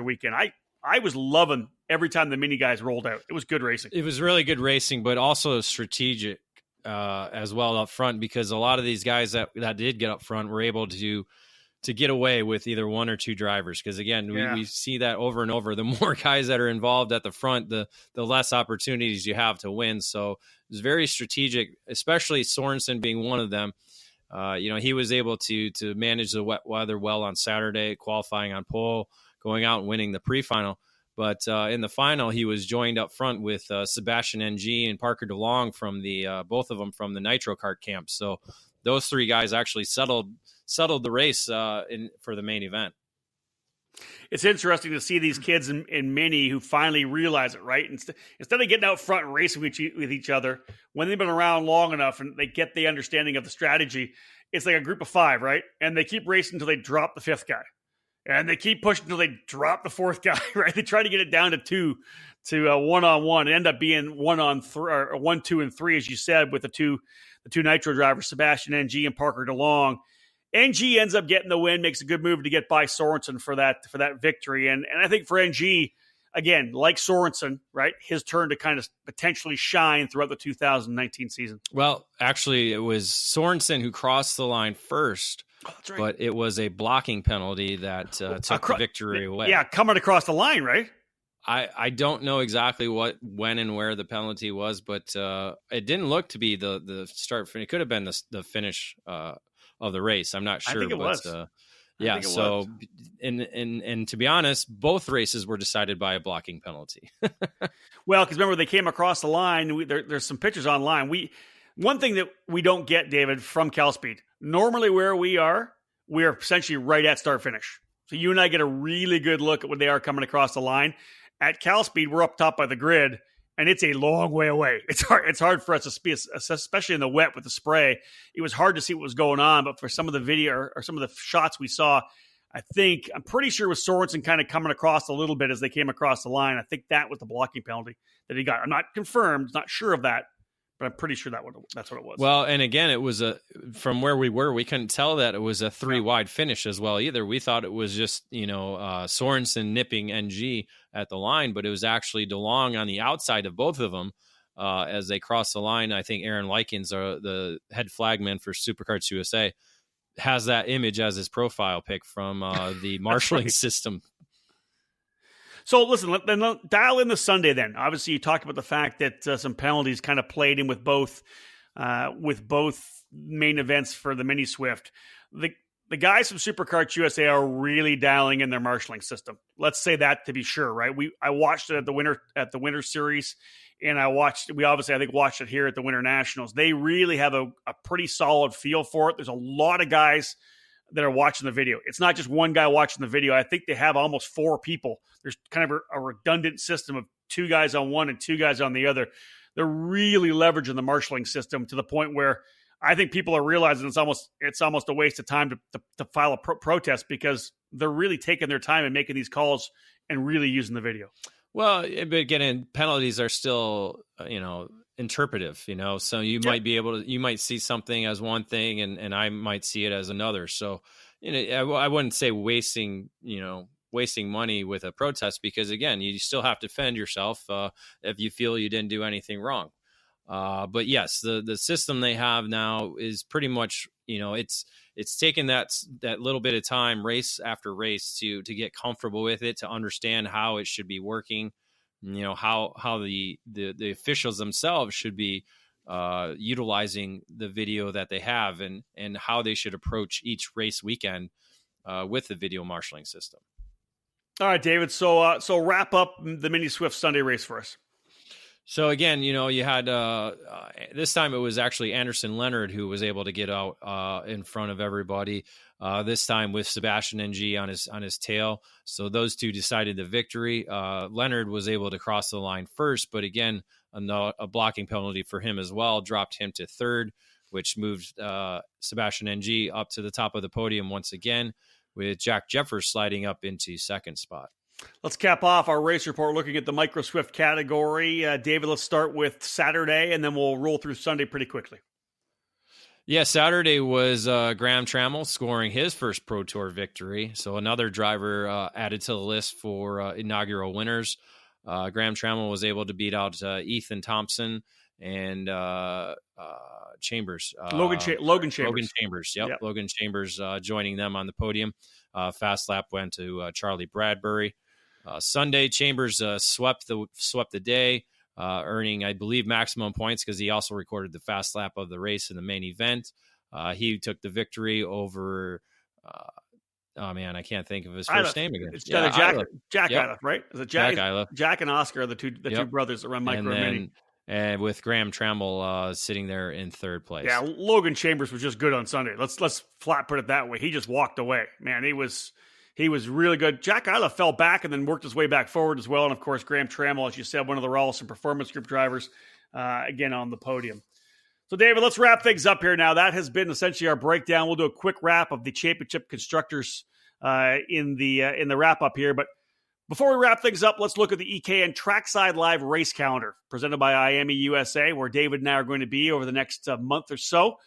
weekend. I was loving every time the mini guys rolled out. It was good racing.
It was really good racing, but also strategic as well up front, because a lot of these guys that did get up front were able to get away with either one or two drivers. Because again, we see that over and over. The more guys that are involved at the front, the less opportunities you have to win. So it was very strategic, especially Sorensen being one of them. He was able to manage the wet weather well on Saturday, qualifying on pole, going out and winning the pre-final. But in the final, he was joined up front with Sebastian NG and Parker DeLong from both of them from the Nitro Kart camp. So those three guys actually settled the race for the main event.
It's interesting to see these kids in mini who finally realize it, right? Instead of getting out front and racing with each other, when they've been around long enough and they get the understanding of the strategy, it's like a group of five, right? And they keep racing until they drop the fifth guy. And they keep pushing until they drop the fourth guy, right? They try to get it down to two, to one-on-one. It ended up being 1, 2, and 3, as you said, with the two Nitro drivers, Sebastian NG and Parker DeLong. NG ends up getting the win, makes a good move to get by Sorensen for that victory. And I think for NG, again, like Sorensen, right, his turn to kind of potentially shine throughout the 2019 season.
Well, actually, it was Sorensen who crossed the line first. Oh, that's right. But it was a blocking penalty that took the victory away.
Yeah, coming across the line, right?
I don't know exactly when and where the penalty was, but it didn't look to be the start. It could have been the finish of the race. I'm not sure.
I think it was.
Yeah. So, and to be honest, both races were decided by a blocking penalty.
Well, because remember they came across the line. There's some pictures online. One thing that we don't get, David, from CalSpeed, normally where we are essentially right at start finish. So you and I get a really good look at when they are coming across the line. At CalSpeed, we're up top by the grid, and it's a long way away. It's hard for us to see, especially in the wet with the spray. It was hard to see what was going on, but for some of the video or some of the shots we saw, I'm pretty sure it was Sorensen kind of coming across a little bit as they came across the line. I think that was the blocking penalty that he got. I'm not confirmed, not sure of that, but I'm pretty sure that's what it was.
Well, and again, it was from where we were, we couldn't tell that it was a 3-wide finish as well either. We thought it was just, Sorensen nipping NG at the line, but it was actually DeLong on the outside of both of them as they crossed the line. I think Aaron Likens, the head flagman for Superkarts USA, has that image as his profile pic from the marshalling system.
So listen, then dial in the Sunday then. Obviously, you talked about the fact that some penalties kind of played in with both main events for the Mini Swift. The guys from Superkarts USA are really dialing in their marshalling system. Let's say that to be sure, right? I watched it at the Winter Series, and I think watched it here at the Winter Nationals. They really have a pretty solid feel for it. There's a lot of guys that are watching the video. It's not just one guy watching the video. I think they have almost 4 people. There's kind of a redundant system of 2 guys on one and 2 guys on the other. They're really leveraging the marshalling system to the point where I think people are realizing it's almost a waste of time to file a protest, because they're really taking their time and making these calls and really using the video.
Well, but again, penalties are still, interpretive, so you might see something as one thing and I might see it as another. So, I wouldn't say wasting money with a protest, because again, you still have to defend yourself if you feel you didn't do anything wrong. But yes, the system they have now is pretty much, it's taken that little bit of time, race after race, to get comfortable with it, to understand how it should be working, how the officials themselves should be utilizing the video that they have, and how they should approach each race weekend with the video marshalling system.
All right, David. So wrap up the Mini Swift Sunday race for us.
So again, you had this time it was actually Anderson Leonard who was able to get out in front of everybody. This time with Sebastian NG on his tail. So those two decided the victory. Leonard was able to cross the line first, but again, a blocking penalty for him as well dropped him to 3rd, which moved Sebastian NG up to the top of the podium once again. with Jack Jeffers sliding up into second spot.
Let's cap off our race report looking at the Micro Swift category. David, let's start with Saturday, and then we'll roll through Sunday pretty quickly.
Yeah, Saturday was Graham Trammell scoring his first Pro Tour victory. So another driver added to the list for inaugural winners. Graham Trammell was able to beat out Ethan Thompson and Chambers.
Logan Chambers.
Logan Chambers, yep. Logan Chambers joining them on the podium. Fast lap went to Charlie Bradbury. Sunday, Chambers swept the day, earning, I believe, maximum points because he also recorded the fast lap of the race in the main event. He took the victory over... oh man, I can't think of his first name again.
It's Jack Iliff, right? Is it Jack
Iliff?
Jack and Oscar are the two brothers that run Micro and Mini.
And with Graham Trammell sitting there in third place.
Yeah, Logan Chambers was just good on Sunday. Let's flat put it that way. He just walked away. Man, he was really good. Jack Iliff fell back and then worked his way back forward as well. And of course, Graham Trammell, as you said, one of the Rawlson Performance Group drivers, again on the podium. So, David, let's wrap things up here now. That has been essentially our breakdown. We'll do a quick wrap of the championship constructors in the wrap up here. But before we wrap things up, let's look at the EKN Trackside Live race calendar presented by IAME USA, where David and I are going to be over the next month or so.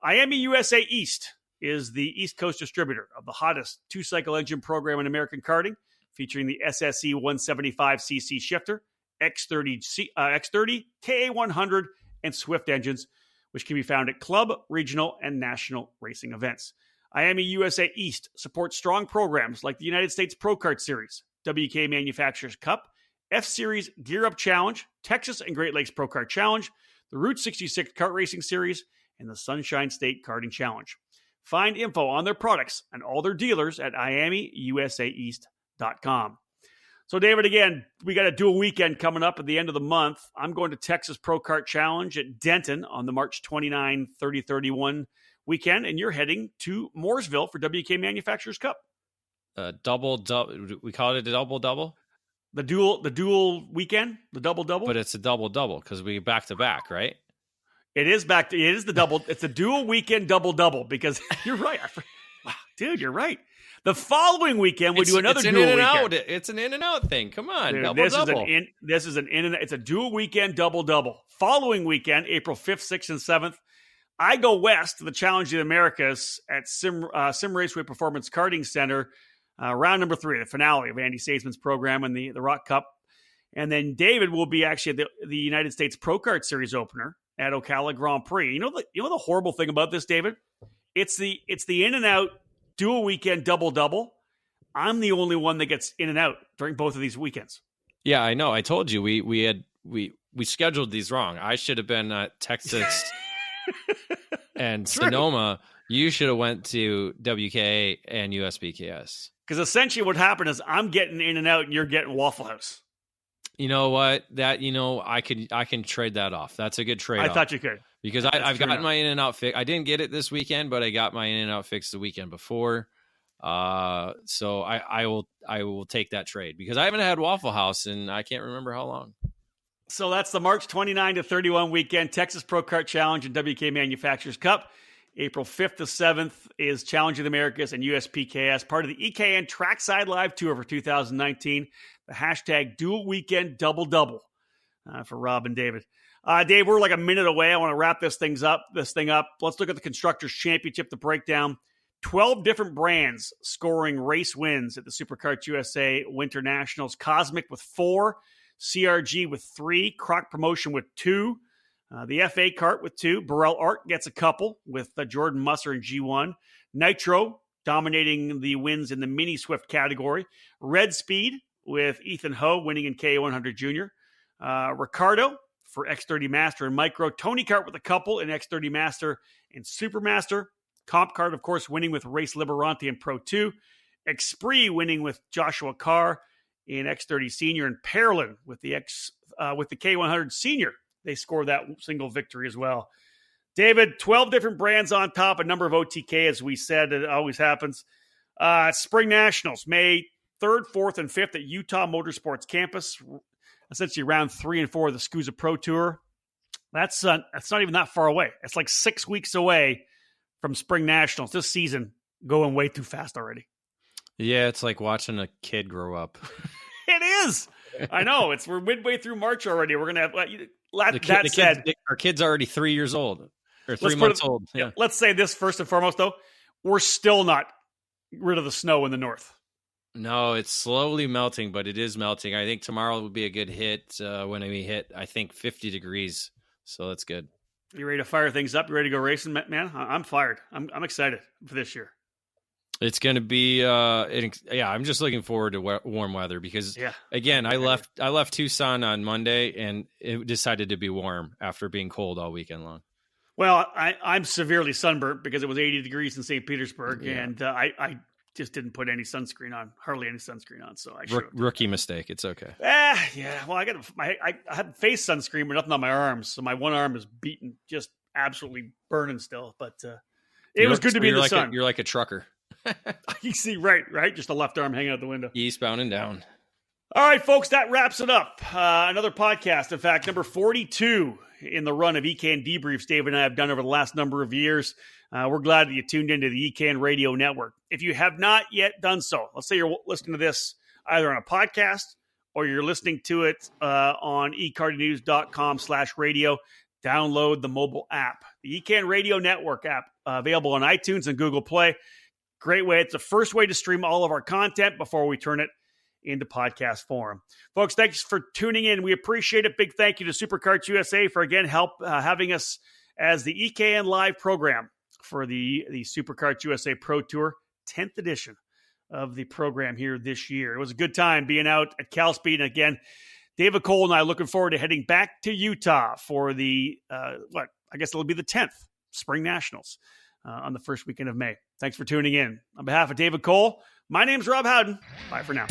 IAME USA East is the East Coast distributor of the hottest two-cycle engine program in American karting, featuring the SSE 175cc shifter, X30, KA100, and Swift engines, which can be found at club, regional, and national racing events. IAME USA East supports strong programs like the United States Pro Kart Series, WK Manufacturers Cup, F-Series Gear Up Challenge, Texas and Great Lakes Pro Kart Challenge, the Route 66 Kart Racing Series, and the Sunshine State Karting Challenge. Find info on their products and all their dealers at IAMEUSAEast.com. So, David, again, we got a dual weekend coming up at the end of the month. I'm going to Texas Pro Kart Challenge at Denton on the March 29, 30, 31 weekend, and you're heading to Mooresville for WK Manufacturers Cup.
Double. We call it a double.
The dual weekend, the double.
But it's a double because we back to back, right?
It is the double. It's a dual weekend double because you're right. Wow, dude, you're right. The following weekend we do another dual weekend.
It's an in and out thing. Come on,
dude,
double.
It's a dual weekend double. Following weekend, April 5th, 6th, and 7th, I go west to the Challenge of the Americas at Sim Raceway Performance Karting Center. Round number 3, the finale of Andy Saisman's program and the Rock Cup. And then David will be actually at the United States Pro Kart Series opener at Ocala Grand Prix. You know the horrible thing about this, David? It's the in and out dual weekend double. I'm the only one that gets in and out during both of these weekends.
Yeah, I know. I told you we scheduled these wrong. I should have been at Texas and Sonoma. You should have went to WKA and USBKS.
Because essentially what happened is I'm getting in and out and you're getting Waffle House.
You know what? I can trade that off. That's a good trade-off.
I thought you could.
Because I've gotten my in and out fix. I didn't get it this weekend, but I got my in and out fix the weekend before. So I will take that trade because I haven't had Waffle House and I can't remember how long.
So that's the March 29 to 31 weekend, Texas Pro Kart Challenge and WK Manufacturers Cup. April 5th to 7th is Challenge of the Americas and USPKS, part of the EKN Trackside Live Tour for 2019. The hashtag dual weekend double for Rob and David. Dave, we're like a minute away. I want to wrap this thing up. Let's look at the Constructors Championship, the breakdown. 12 different brands scoring race wins at the SuperKarts USA Winter Nationals. Cosmic with 4, CRG with 3, Croc Promotion with 2, the FA Kart with 2, Burrell Art gets a couple with Jordan Musser in G1, Nitro dominating the wins in the Mini Swift category, Red Speed with Ethan Ho winning in K100 Junior, Ricardo for X30 Master and Micro, Tony Kart with a couple in X30 Master and Supermaster, Comp Kart, of course, winning with Race Liberanti in Pro 2, Expree winning with Joshua Carr in X30 Senior, and Parolin with the K100 Senior. They scored that single victory as well. David, 12 different brands on top, a number of OTK, as we said, it always happens. Spring Nationals, May 3rd, 4th, and 5th at Utah Motorsports Campus, essentially round 3 and 4 of the SCUSA Pro Tour. That's not even that far away. It's like 6 weeks away from Spring Nationals. This season going way too fast already.
Yeah, it's like watching a kid grow up.
It is. I know. We're midway through March already. We're going to have,
our kid's already 3 years old or 3
let's
months old. Yeah.
Let's say this first and foremost, though. We're still not rid of the snow in the north.
No, it's slowly melting, but it is melting. I think tomorrow will be a good hit when we hit, I think, 50 degrees. So that's good.
You ready to fire things up? You ready to go racing, man? I'm fired. I'm excited for this year.
It's going to be, I'm just looking forward to warm weather because, again, I left Tucson on Monday and it decided to be warm after being cold all weekend long.
Well, I'm severely sunburnt because it was 80 degrees in St. Petersburg, and I just didn't put any sunscreen on, hardly any sunscreen on. So
rookie mistake. It's okay.
Yeah. Well, I had face sunscreen, but nothing on my arms, so my one arm is beaten, just absolutely burning still. But it was good to be in the sun.
You're like a trucker.
You see, right. Just the left arm hanging out the window.
Eastbound and down.
All right, folks, that wraps it up. Another podcast, in fact, number 42 in the run of EKN Debriefs Dave and I have done over the last number of years. We're glad that you tuned into the EKN Radio Network. If you have not yet done so, let's say you're listening to this either on a podcast or you're listening to it on ecardinews.com/radio, download the mobile app. The EKN Radio Network app, available on iTunes and Google Play. Great way. It's the first way to stream all of our content before we turn it into podcast form. Folks, thanks for tuning in. We appreciate it. Big thank you to Supercarts USA for, again, having us as the EKN Live program for the Supercarts USA Pro Tour, 10th edition of the program here this year. It was a good time being out at Cal Speed. And again, David Cole and I looking forward to heading back to Utah for the, I guess it'll be the 10th Spring Nationals on the first weekend of May. Thanks for tuning in. On behalf of David Cole, my name's Rob Howden. Bye for now.